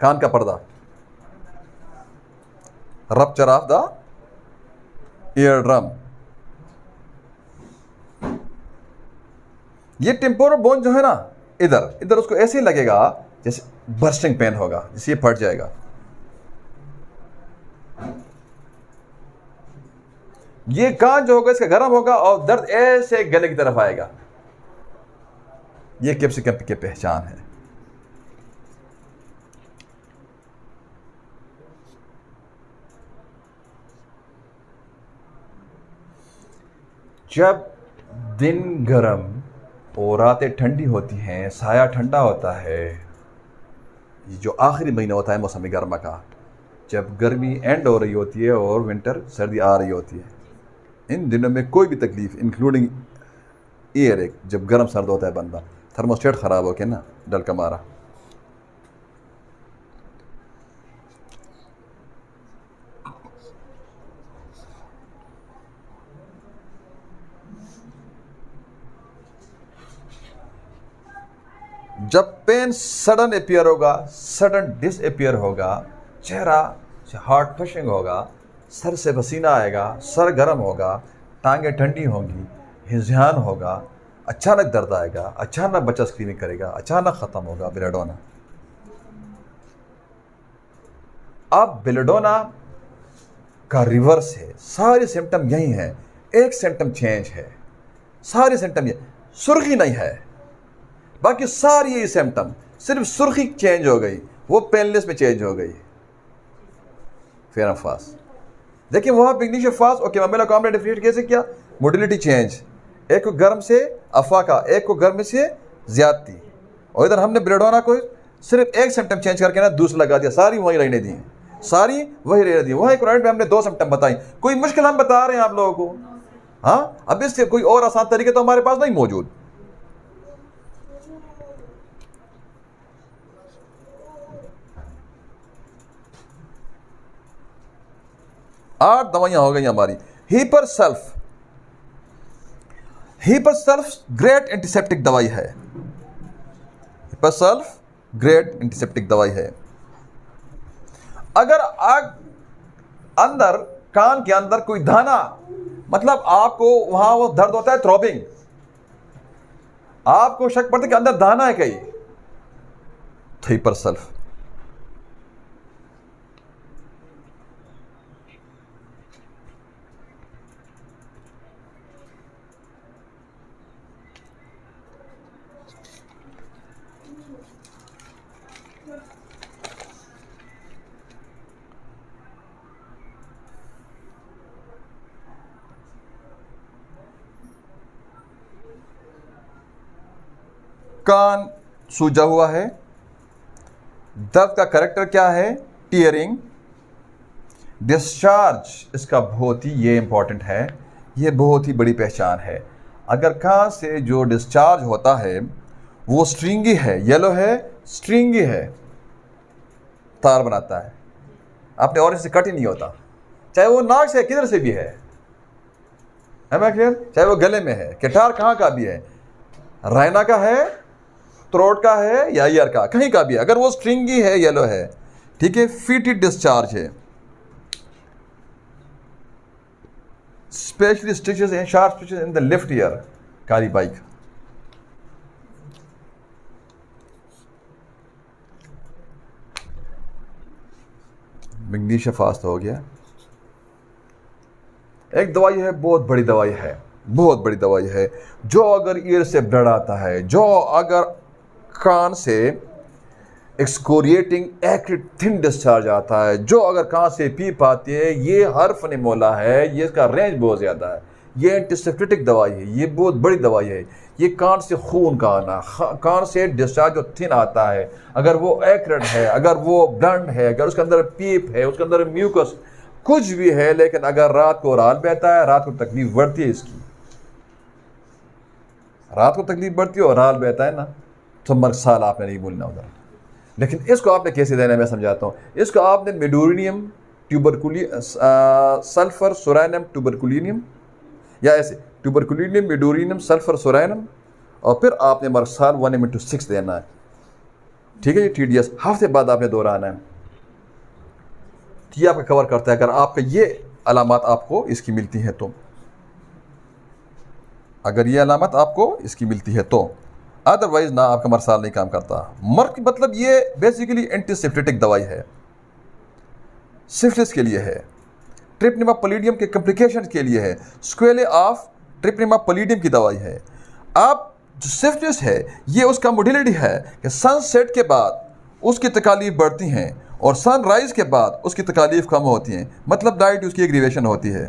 कान का पर्दा, rupture of the ear drum. ये टेम्पोरल बोन जो है ना, इधर उसको ऐसे लगेगा जैसे बर्स्टिंग पेन होगा, जैसे ये फट जाएगा। ये कान जो होगा इसका गर्म होगा और दर्द ऐसे गले की तरफ आएगा। ये कैप्सिकम की पहचान है। जब दिन गर्म और रातें ठंडी होती हैं, साया ठंडा होता है, ये जो आखिरी महीना होता है मौसम गर्मा का, जब गर्मी एंड हो रही होती है और विंटर सर्दी आ रही होती है, इन दिनों में कोई भी तकलीफ इंक्लूडिंग ईयर एक, जब गर्म सर्द होता है बंदा, थर्मोस्टेट ख़राब हो के ना डल का मारा, जब पेन सडन अपीयर होगा, सडन डिसअपीयर होगा, चेहरा से हार्ट फ्लशिंग होगा, सर से पसीना आएगा, सर गर्म होगा, टांगें ठंडी होंगी, हिज़ान होगा, अचानक दर्द आएगा, अचानक बच्चा स्क्रीनिंग करेगा, अचानक ख़त्म होगा ब्लड होना। अब बेलेडोना का रिवर्स है, सारे सिम्टम यही हैं, एक सिम्टम चेंज है, सारे सिम्टम ये, सुर्खी नहीं है, बाकी सारी ये सिम्टम, सिर्फ सुर्खी चेंज हो गई, वो पेनलेस में चेंज हो गई। फेयर एंड फास्ट देखिए वहाँ पिग्निश फास्ट ओके ममेला को हमने डिफरेंशिएट कैसे किया, मोडिलिटी चेंज, एक को गर्म से अफाका, एक को गर्म से ज्यादती, और इधर हमने बेलेडोना को सिर्फ एक सिम्टम चेंज करके ना दूसरा लगा दिया, सारी वही रहने दी, सारी वही रहने दी। वहाँ एक में हमने 2 सिम्टम बताई, कोई मुश्किल हम बता रहे हैं आप लोगों को? हाँ, अब इससे कोई और आसान तरीके तो हमारे पास नहीं मौजूद। आठ दवाइयां हो गई हमारी। Hepar sulph, hepar sulph great antiseptic दवाई है, हीपर सल्फ ग्रेट एंटीसेप्टिक दवाई है। अगर आग अंदर कान के अंदर कोई दाना, मतलब आपको वहां वो दर्द होता है थ्रोबिंग, आपको शक पड़ता है कि अंदर दाना है कहीं, तो हीपर सल्फ। कान सूजा हुआ है, दर्द का करेक्टर क्या है, टीयरिंग, डिस्चार्ज, इसका बहुत ही ये इंपॉर्टेंट है, ये बहुत ही बड़ी पहचान है। अगर कान से जो डिस्चार्ज होता है वो स्ट्रिंगी है, येलो है, स्ट्रिंगी है, तार बनाता है, आपने और इससे कट ही नहीं होता, चाहे वो नाक से किधर से भी है मैं क्लियर, चाहे वो गले में है, केटार कहाँ का भी है, रायना का है, थ्रोट का है या ईयर का, कहीं का भी है, अगर वो स्ट्रिंगी है, येलो है, ठीक है, फीटेड डिस्चार्ज है, स्पेशली स्टिचेस हैं, sharp stitches in the left ear, Kali bike. Magnesia fast हो गया। एक दवाई है, बहुत बड़ी दवाई है, बहुत बड़ी दवाई है, जो अगर ईयर से ब्लड आता है, जो अगर कान से एक्सकोरिएटिंग एक्रिड थिन डिस्चार्ज आता है, जो अगर कान से पीप आती है, ये हर्फ निमोला है, ये इसका रेंज बहुत ज़्यादा है, ये एंटीसेप्टिक दवाई है, ये बहुत बड़ी दवाई है, ये कान से खून का आना, कान से डिस्चार्ज जो थिन आता है, अगर वो एक्रिड है, अगर वो ब्लंट है, अगर उसके अंदर पीप है, उसके अंदर म्यूकस कुछ भी है, लेकिन अगर रात को राल बहता है, रात को तकलीफ बढ़ती है, इसकी रात को तकलीफ बढ़ती है और राल बहता है ना, तो मर्साल आपने नहीं बोलना उधर। लेकिन इसको आपने कैसे देना है मैं समझाता हूँ। इसको आपने मेडोरिनियम सल्फर सोरानियम ट्यूबरकुलिनियम, या ऐसे ट्यूबरकुलिनियम मेडोरिनियम सल्फर सोरानियम, और फिर आपने मर्साल 1/6 देना है, ठीक है। ये TDS हफ्ते बाद आपने दोहराना है, ये आपका कवर करता है अगर आपका ये अलामत आपको इसकी मिलती है तो, अगर ये अलामत आपको इसकी मिलती है तो, अदरवाइज ना आपका मर्साल नहीं काम करता। मर्क मतलब ये बेसिकली एंटीसेप्टिक दवाई है, सिफिलिस के लिए है, ट्रिप्निमा पलीडियम के कॉम्प्लिकेशन के लिए है, स्क्वेले ऑफ ट्रिप्निमा पलीडियम की दवाई है। अब जो सिफिलिस है ये उसका मोडिलिटी है कि सनसेट के बाद उसकी तकालीफ बढ़ती हैं और सनराइज के बाद उसकी तकालीफ कम होती हैं, मतलब डाइट उसकी एग्रीवेशन होती है।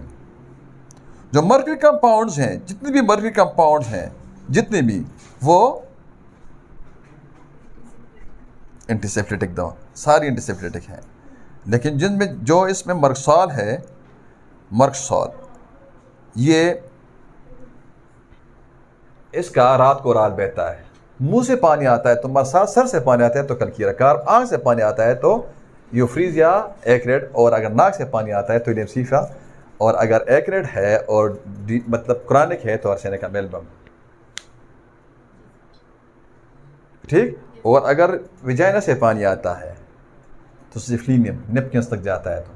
जो मर्क्यूरी कंपाउंड्स हैं, जितने भी मर्क्यूरी कंपाउंड्स हैं, जितने भी, वो एंटीसेप्टिक दवा, सारी एंटीसेप्टिक हैं, लेकिन जिनमें जो इसमें मर्कसॉल है, मर्कसॉल ये इसका रात को रात बहता है, मुंह से पानी आता है तो मर्साल, सर से पानी आता है तो कलकीरा कार्ब, आंख से पानी आता है तो यूफ्रीजिया एक्रेड, और अगर नाक से पानी आता है तो इलेम्सीफा, और अगर एक्रेड है और मतलब क्रॉनिक है तो अर्सेनिका मेलबम, ठीक। और अगर विजाइना से पानी आता है तो सिफलिनियम नेपकिंस तक जाता है। तो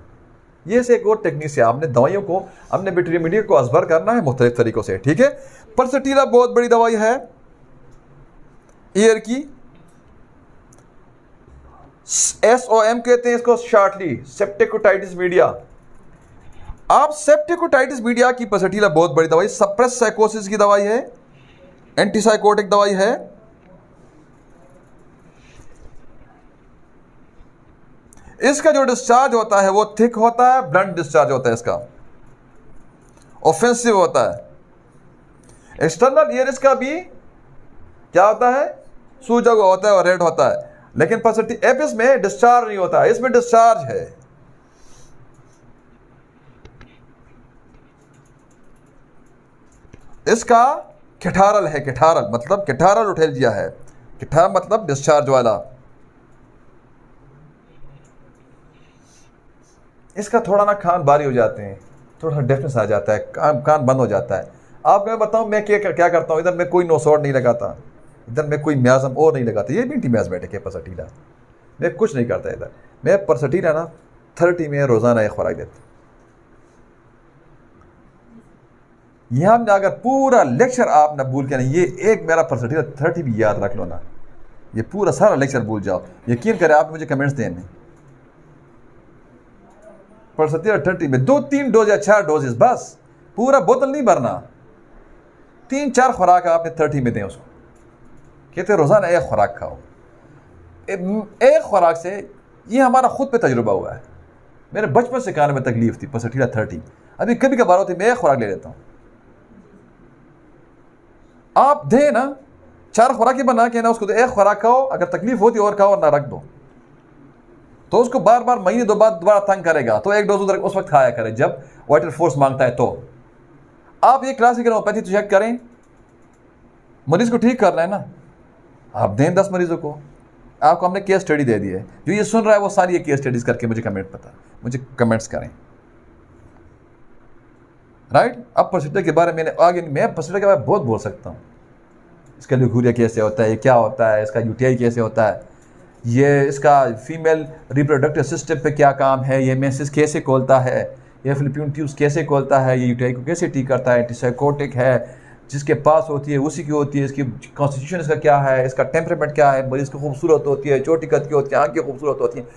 ये से एक और टेक्निक से आपने दवाइयों को, अपने इंटरमीडिएट को असबर करना है मुख्तलिफ तरीक़ों से, ठीक है। परसेटीला बहुत बड़ी दवाई है ईयर की, SOM कहते हैं इसको शॉर्टली, सेप्टिकोटाइटिस मीडिया। आप सेप्टिकोटाइटिस मीडिया की पसटीला बहुत बड़ी दवाई, सप्रेस साइकोसिस की दवाई है, एंटीसाइकोटिक दवाई है। इसका जो डिस्चार्ज होता है वो थिक होता है, ब्लंट डिस्चार्ज होता है, इसका ऑफेंसिव होता है। एक्सटर्नल ईयर इसका भी क्या होता है, सूजा हुआ होता है और रेड होता है, लेकिन एपिस में डिस्चार्ज नहीं होता, इसमें डिस्चार्ज है। इसका केटारल है, केटारल मतलब केटारल उठेलजिया है, केटार मतलब डिस्चार्ज वाला। इसका थोड़ा ना कान बारी हो जाते हैं, थोड़ा डेफनेस आ जाता है, कान बंद हो जाता है। आप मैं बताऊं मैं क्या करता हूं, इधर मैं कोई नोसोड नहीं लगाता, इधर मैं कोई म्याज़म और नहीं लगाता, ये भी एंटी म्याज़मेटिक है परसटीला। मैं कुछ नहीं करता इधर, मैं परसटीला ना 30 में रोज़ाना एक खुराक देता। यहाँ में अगर पूरा लेक्चर आप ना भूल के ना, ये एक मेरा परसटीला 30 भी याद रख लो ना, ये पूरा सारा लेक्चर भूल जाओ। यकीन करें आप मुझे कमेंट्स देने, परसटीला 30 में 2-3 डोज या 4 डोजेस बस, पूरा बोतल नहीं भरना। 3-4 खुराक आपने 30 में दें उसको, कहते रोज़ाना एक खुराक खाओ। एक खुराक से ये हमारा खुद पे तजुर्बा हुआ है, मेरे बचपन से खाने में तकलीफ थी परसटीला 30, अभी कभी कभार होती मैं एक खुराक ले लेता हूँ। आप दें ना 4 खुराकी बना के ना उसको, तो एक खुराक खाओ, अगर तकलीफ होती और खाओ और ना रख दो, तो उसको बार बार महीने 2 बाद दोबारा तंग करेगा, तो एक डोज उधर उस वक्त खाया करें जब वाइटल फोर्स मांगता है। तो आप ये क्लासिकल होम्योपैथी तो चेक करें, मरीज को ठीक करना है ना, आप दें 10 मरीजों को। आपको हमने केस स्टडी दे दी है, जो ये सुन रहा है वो सारी ये केस स्टडीज करके मुझे कमेंट्स करें, राइट। अब परसटीला के बारे में मैं परसटीला के बारे में बहुत बोल सकता हूँ, इसका ल्यूकेरिया कैसे होता है, ये क्या होता है, इसका यूटीआई कैसे होता है, ये इसका फीमेल रिप्रोडक्टिव सिस्टम पे क्या काम है, ये मेंसेस कैसे खोलता है, ये फिलिपियन ट्यूब्स कैसे खोलता है, ये यूटीआई को कैसे ठीक करता है, एंटीसाइकोटिक है, जिसके पास होती है उसी की होती है, इसकी कॉन्स्टिट्यूशन इसका क्या है, इसका टेम्परामेंट क्या है, मरीज की खूबसूरत होती है, छोटी कद की होती है, आँखें खूबसूरत होती हैं,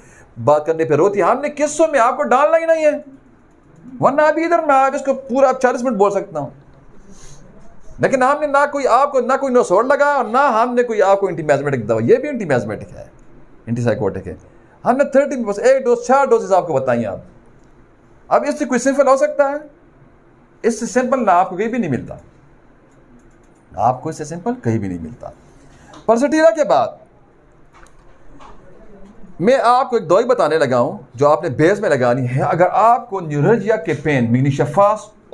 बात करने पे रोती है। हमने किस्सों में आपको डालना ही नहीं है, वरना अभी इधर मैं आप इसको पूरा 40 मिनट बोल सकता हूँ, लेकिन हमने ना कोई नोसोड लगा और ना हमने कोई आपको एंटी मैज़मेटिक दवा, ये भी एंटी मैज़मेटिक है, एंटीसाइकोटिक है। हमने 30 में बस 1 डोज 4 डोजेस आपको बताइए। आप अब इससे कोई सिंपल हो सकता है? इससे सिंपल ना आपको कहीं भी नहीं मिलता, आपको इससे सिंपल कहीं भी नहीं मिलता। परसटीला के बाद मैं आपको एक दवाई बताने लगा हूं जो आपने बेस में लगानी है। अगर आपको न्यूरल्जिया के पेन, मैग्नीशिया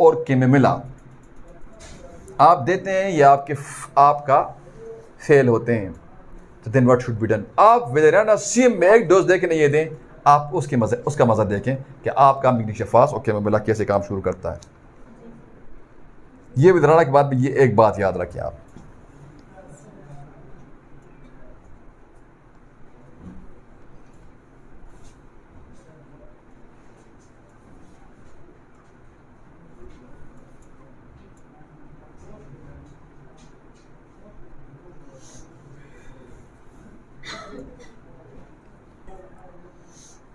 और कैमोमिला आप देते हैं या आपका फेल होते हैं, तो then what should be done? आप वेलेराना सीएम में 1 डोज दे के नहीं ये दें, आप उसका मजा देखें कि आपका मैग्नीशिया और कैमोमिला कैसे काम शुरू करता है। ये विदराना के बाद भी ये एक बात याद रखें आप,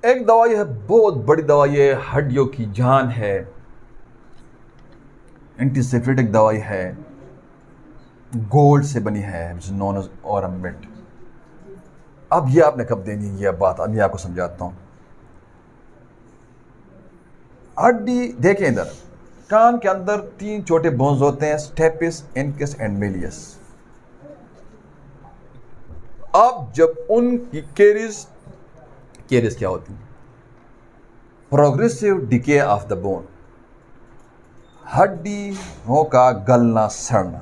एक दवाई है, बहुत बड़ी दवाई है, हड्डियों की जान है, एंटीसेप्टिक दवाई है, गोल्ड से बनी है, नॉन एज ऑरमेट। अब ये आपने कब देनी है ये बात, अब मैं आपको समझाता हूँ। हड्डी देखें, इधर कान के अंदर 3 छोटे बोन्स होते हैं, स्टेपिस, इनकस एंड मेलियस। अब जब उनकी केरीज क्या होती है? Progressive decay of the bone, हड्डियों का गलना सड़ना।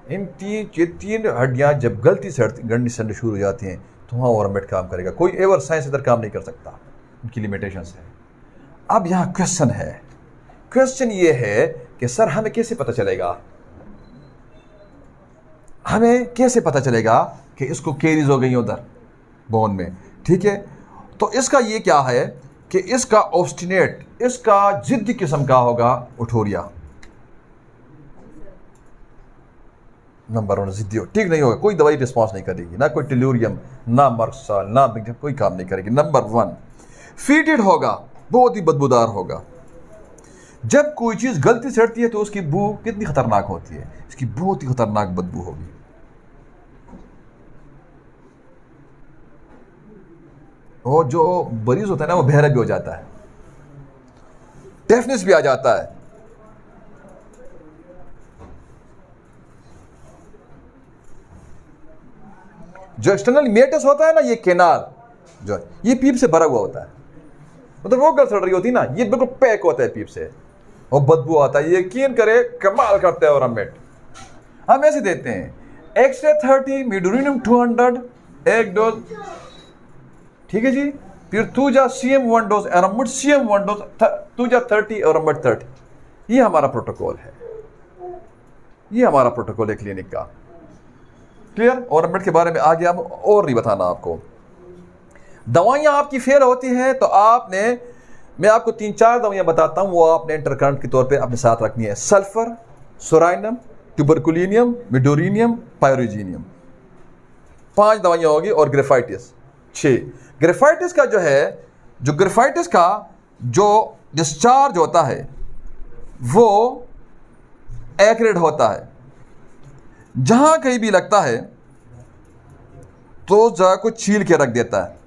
इन 3 हड्डियां जब गलनी सड़नी शुरू हो जाती हैं तो वहाँ ऑरमेट काम करेगा। कोई एवर साइंस इधर काम नहीं कर सकता, उनकी लिमिटेशंस है। अब यहाँ क्वेश्चन ये है कि सर हमें कैसे पता चलेगा कि इसको केरीज हो गई उधर बोन में? ठीक है, तो इसका ये क्या है कि इसका ऑब्स्टिनेट, इसका जिद्दी किस्म का होगा उठोरिया। नंबर 1 जिद्दी हो, ठीक नहीं होगा, कोई दवाई रिस्पॉन्स नहीं करेगी, ना कोई टेल्यूरियम, ना मर्क्साल, ना कोई काम नहीं करेगी। नंबर 1 फीटेड होगा, बहुत ही बदबूदार होगा। जब कोई चीज़ गलती से हटती है तो उसकी बू कितनी खतरनाक होती है, इसकी बहुत ही खतरनाक बदबू होगी। और जो मरीज होता है ना वो बहरा भी हो जाता है, डेफनेस भी आ जाता है। जो एक्सटर्नल मेटस होता है ना, ये केनाल जो है, ये पीप से भरा हुआ होता है, मतलब वो गल सड़ रही होती है ना, ये बिल्कुल पैक होता है पीप से, और बदबू आता है। यकीन करे कमाल करते हैं औरमेट। हम ऐसे देते हैं एक्सरे 30, मिडोरिनियम 200 एक डोज, ठीक है जी। फिर तूजा CM 1 डोज, एरामुड CM 1 डोज, तूजा 30 और अमट 30। ये हमारा प्रोटोकॉल है, ये हमारा प्रोटोकॉल है क्लिनिक का। क्लियर? और अमट के बारे में आगे हम और नहीं बताना आपको। दवाइयाँ आपकी फेल होती हैं तो आपने, मैं आपको 3-4 दवाइयाँ बताता हूँ, वो आपने इंटरकरेंट के तौर पे अपने साथ रखनी है। सल्फर, सोराइनम, ट्यूबरकुलिनियम, मिडोरिनियम, पायरोजीनियम, 5 दवाइयाँ होगी। और ग्रेफाइटिस 6। ग्रेफाइटिस का जो है, जो ग्रेफाइटिस का जो डिस्चार्ज होता है वो एक्रिड होता है। जहां कहीं भी लगता है तो जगह को छील के रख देता है।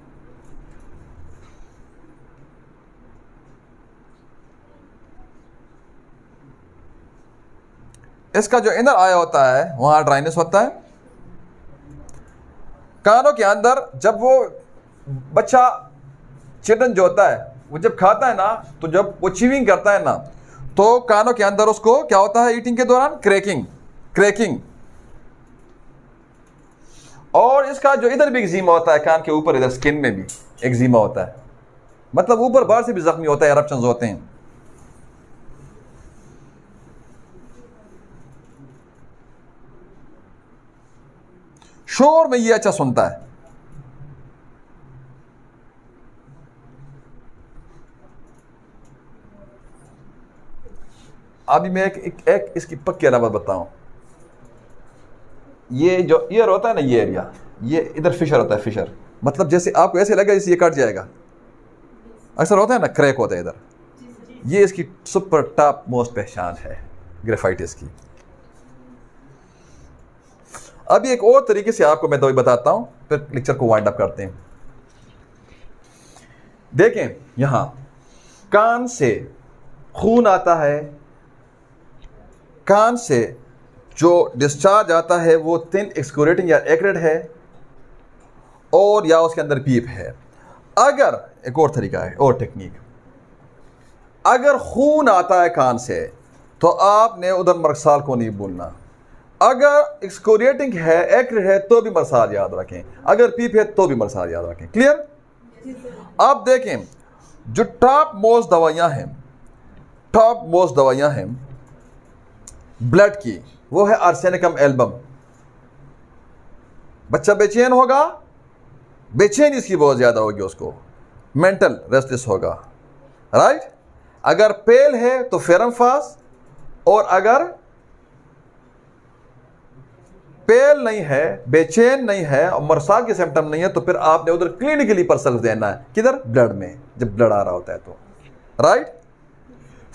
इसका जो इनर आया होता है वहां ड्राइनेस होता है। कानों के अंदर जब वो बच्चा चिल्ड्रन जो होता है वो जब खाता है ना, तो जब वो च्यूइंग करता है ना, तो कानों के अंदर उसको क्या होता है ईटिंग के दौरान? क्रैकिंग। और इसका जो इधर भी एक्जीमा होता है, कान के ऊपर इधर स्किन में भी एक्जीमा होता है, मतलब ऊपर बाहर से भी जख्मी होता है, एरप्शंस होते हैं। शोर में ये अच्छा सुनता है। अभी मैं एक इसकी पक्की अलामत बताऊं। ये जो ईयर होता है ना, ये एरिया, ये इधर फिशर होता है। फिशर मतलब जैसे आपको ऐसे लगा जैसे ये कट जाएगा, अक्सर होता है ना, क्रैक होता है इधर। ये इसकी सुपर टॉप मोस्ट पहचान है ग्रेफाइटिस की। अभी एक और तरीके से आपको मैं दवाई बताता हूं, फिर लेक्चर को वाइंड अप करते हैं। देखें, यहां कान से खून आता है, कान से जो डिस्चार्ज आता है वो थिन एक्सक्रीटिंग या एक्रिड है, और या उसके अंदर पीप है। अगर एक और तरीका है और टेक्निक, अगर खून आता है कान से तो आपने उधर मर्साल को नहीं बोलना। अगर एक्सक्रीटिंग है, एक्रिड है, तो भी मर्साल याद रखें। अगर पीप है तो भी मर्साल याद रखें। क्लियर? अब देखें, जो टॉप मोस्ट दवाइयां हैं ब्लड की, वो है आर्सेनिकम एल्बम। बच्चा बेचैन होगा, बेचैनी इसकी बहुत ज्यादा होगी, उसको मेंटल रेस्टलेस होगा, राइट? अगर पेल है तो फेरमफास, और अगर पेल नहीं है, बेचैन नहीं है और मरसाल के सिम्टम नहीं है, तो फिर आपने उधर क्लिनिकली परसल्फ देना है। किधर? ब्लड में, जब ब्लड आ रहा होता है तो, राइट?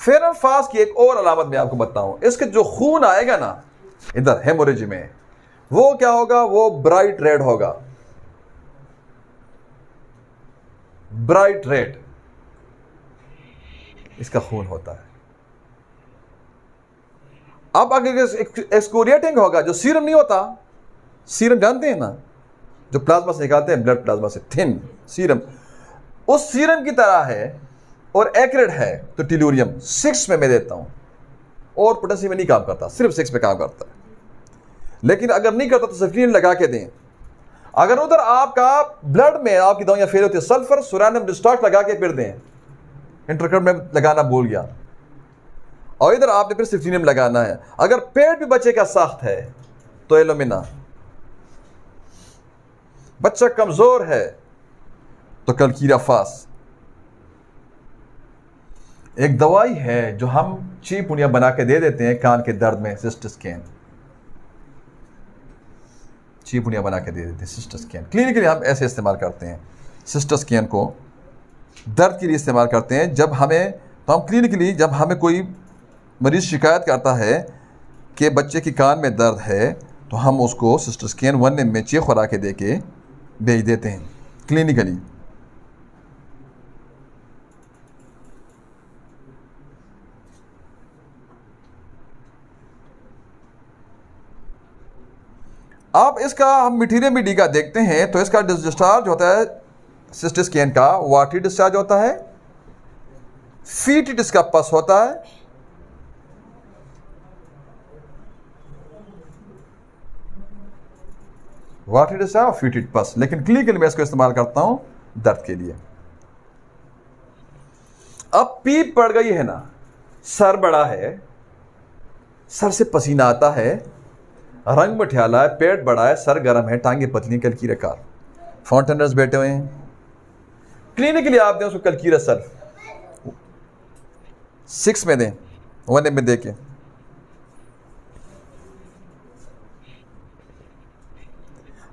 फेरमफास की एक और अलामत मैं आपको बताऊं, इसके जो खून आएगा ना इधर हेमोरेज में, वो क्या होगा? वो ब्राइट रेड होगा, ब्राइट रेड इसका खून होता है। अब अगर एक्सक्रीटिंग होगा, जो सीरम नहीं होता, सीरम जानते हैं ना, जो प्लाज्मा से निकालते हैं, ब्लड प्लाज्मा से, थिन सीरम, उस सीरम की तरह है, और एक्रिड है तो टेल्यूरियम 6 में मैं देता हूं, और पोटेशियम में नहीं काम करता, सिर्फ 6 पे काम करता है। लेकिन अगर नहीं करता तो सल्फिन लगा के दें। अगर उधर आपका ब्लड में आपकी दवाइयां फेल होती है, सल्फर सोरानियम डिस्टॉक लगा के फिर दें। इंटरकट में लगाना भूल गया, और इधर आपने फिर सिफ्टीनियम लगाना है। अगर पेट भी बच्चे का सख्त है तो एलोमिना, बच्चा कमजोर है तो कलकीरा फास। एक दवाई है जो हम चीप पुनिया बना के दे देते हैं कान के दर्द में, सिस्टस्कैन। चिपुड़ियाँ बना के दे देते हैं। सिस्टर स्कैन क्लिनिकली हम ऐसे इस्तेमाल करते हैं, सिस्टर स्कैन को दर्द के लिए इस्तेमाल करते हैं। जब हमें तो हम क्लिनिकली जब हमें कोई मरीज़ शिकायत करता है कि बच्चे की कान में दर्द है तो हम उसको सिस्टर स्कैन 1 में 6 खुराकें दे के भेज देते हैं क्लिनिकली। अब इसका हम मटीरियल भी डी का देखते हैं तो इसका डिस्चार्ज होता है सिस्टर स्कैन का, वाटरी डिस्चार्ज होता है, फीटेड इसका पस होता है, वाटरी डिस्चार्ज और फीटेड पस। लेकिन क्लिनिकली मैं इसको इस्तेमाल करता हूं दर्द के लिए। अब पीप पड़ गई है ना, सर बड़ा है, सर से पसीना आता है, रंग मठियाला है, पेट बड़ा है, सर गर्म है, टांगे पतली, कलकीरे कार, फाउंटेनर्स बैठे हुए हैं। क्लिनिकली आप दें उसको कलकीरा सर 6 में दें, 1 में दे के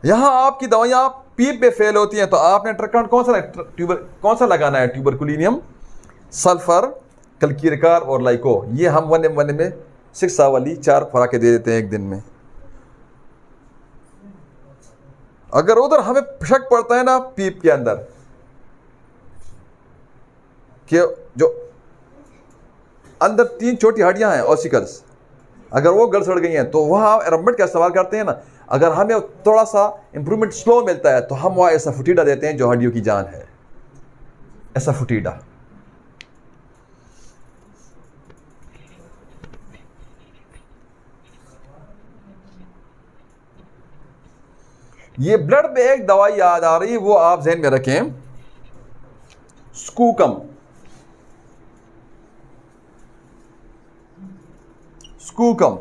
यहां आपकी दवाइयां पीप पे फेल होती हैं तो आपने ट्रकाउंट कौन सा लगाना है, ट्यूबरकुलिनियम, सल्फर, कलकीरकार और लाइको। ये हम 1 में 6 वाली 4 खुराकें दे देते हैं एक दिन में। अगर उधर हमें शक पड़ता है ना पीप के अंदर कि जो अंदर 3 छोटी हड्डियां हैं ऑसिकल्स, अगर वो गल सड़ गई हैं तो वहाँ एरोमेट का इस्तेमाल करते हैं ना। अगर हमें थोड़ा सा इंप्रूवमेंट स्लो मिलता है तो हम वहाँ ऐसा फुटीडा देते हैं जो हड्डियों की जान है, ऐसा फुटीडा। ये ब्लड में एक दवाई याद आ रही है, वो आप ज़हन में रखें, स्कूकम। स्कूकम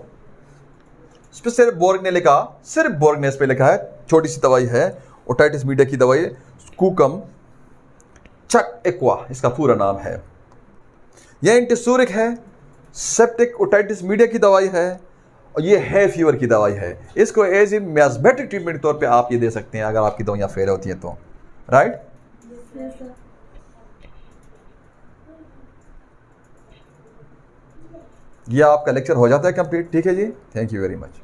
इस पर सिर्फ बोर्ग ने लिखा, सिर्फ बोर्ग ने इस पर लिखा है, छोटी सी दवाई है, ओटाइटिस मीडिया की दवाई है, स्कूकम चक एक्वा इसका पूरा नाम है। यह एंटीसूरिक है, सेप्टिक ओटाइटिस मीडिया की दवाई है और ये है फीवर की दवाई है। इसको एज ए मैस्मेटिक ट्रीटमेंट के तौर पे आप ये दे सकते हैं अगर आपकी दवाइयाँ फेल होती हैं तो, राइट। ये आपका लेक्चर हो जाता है कंप्लीट, ठीक है जी, थैंक यू वेरी मच।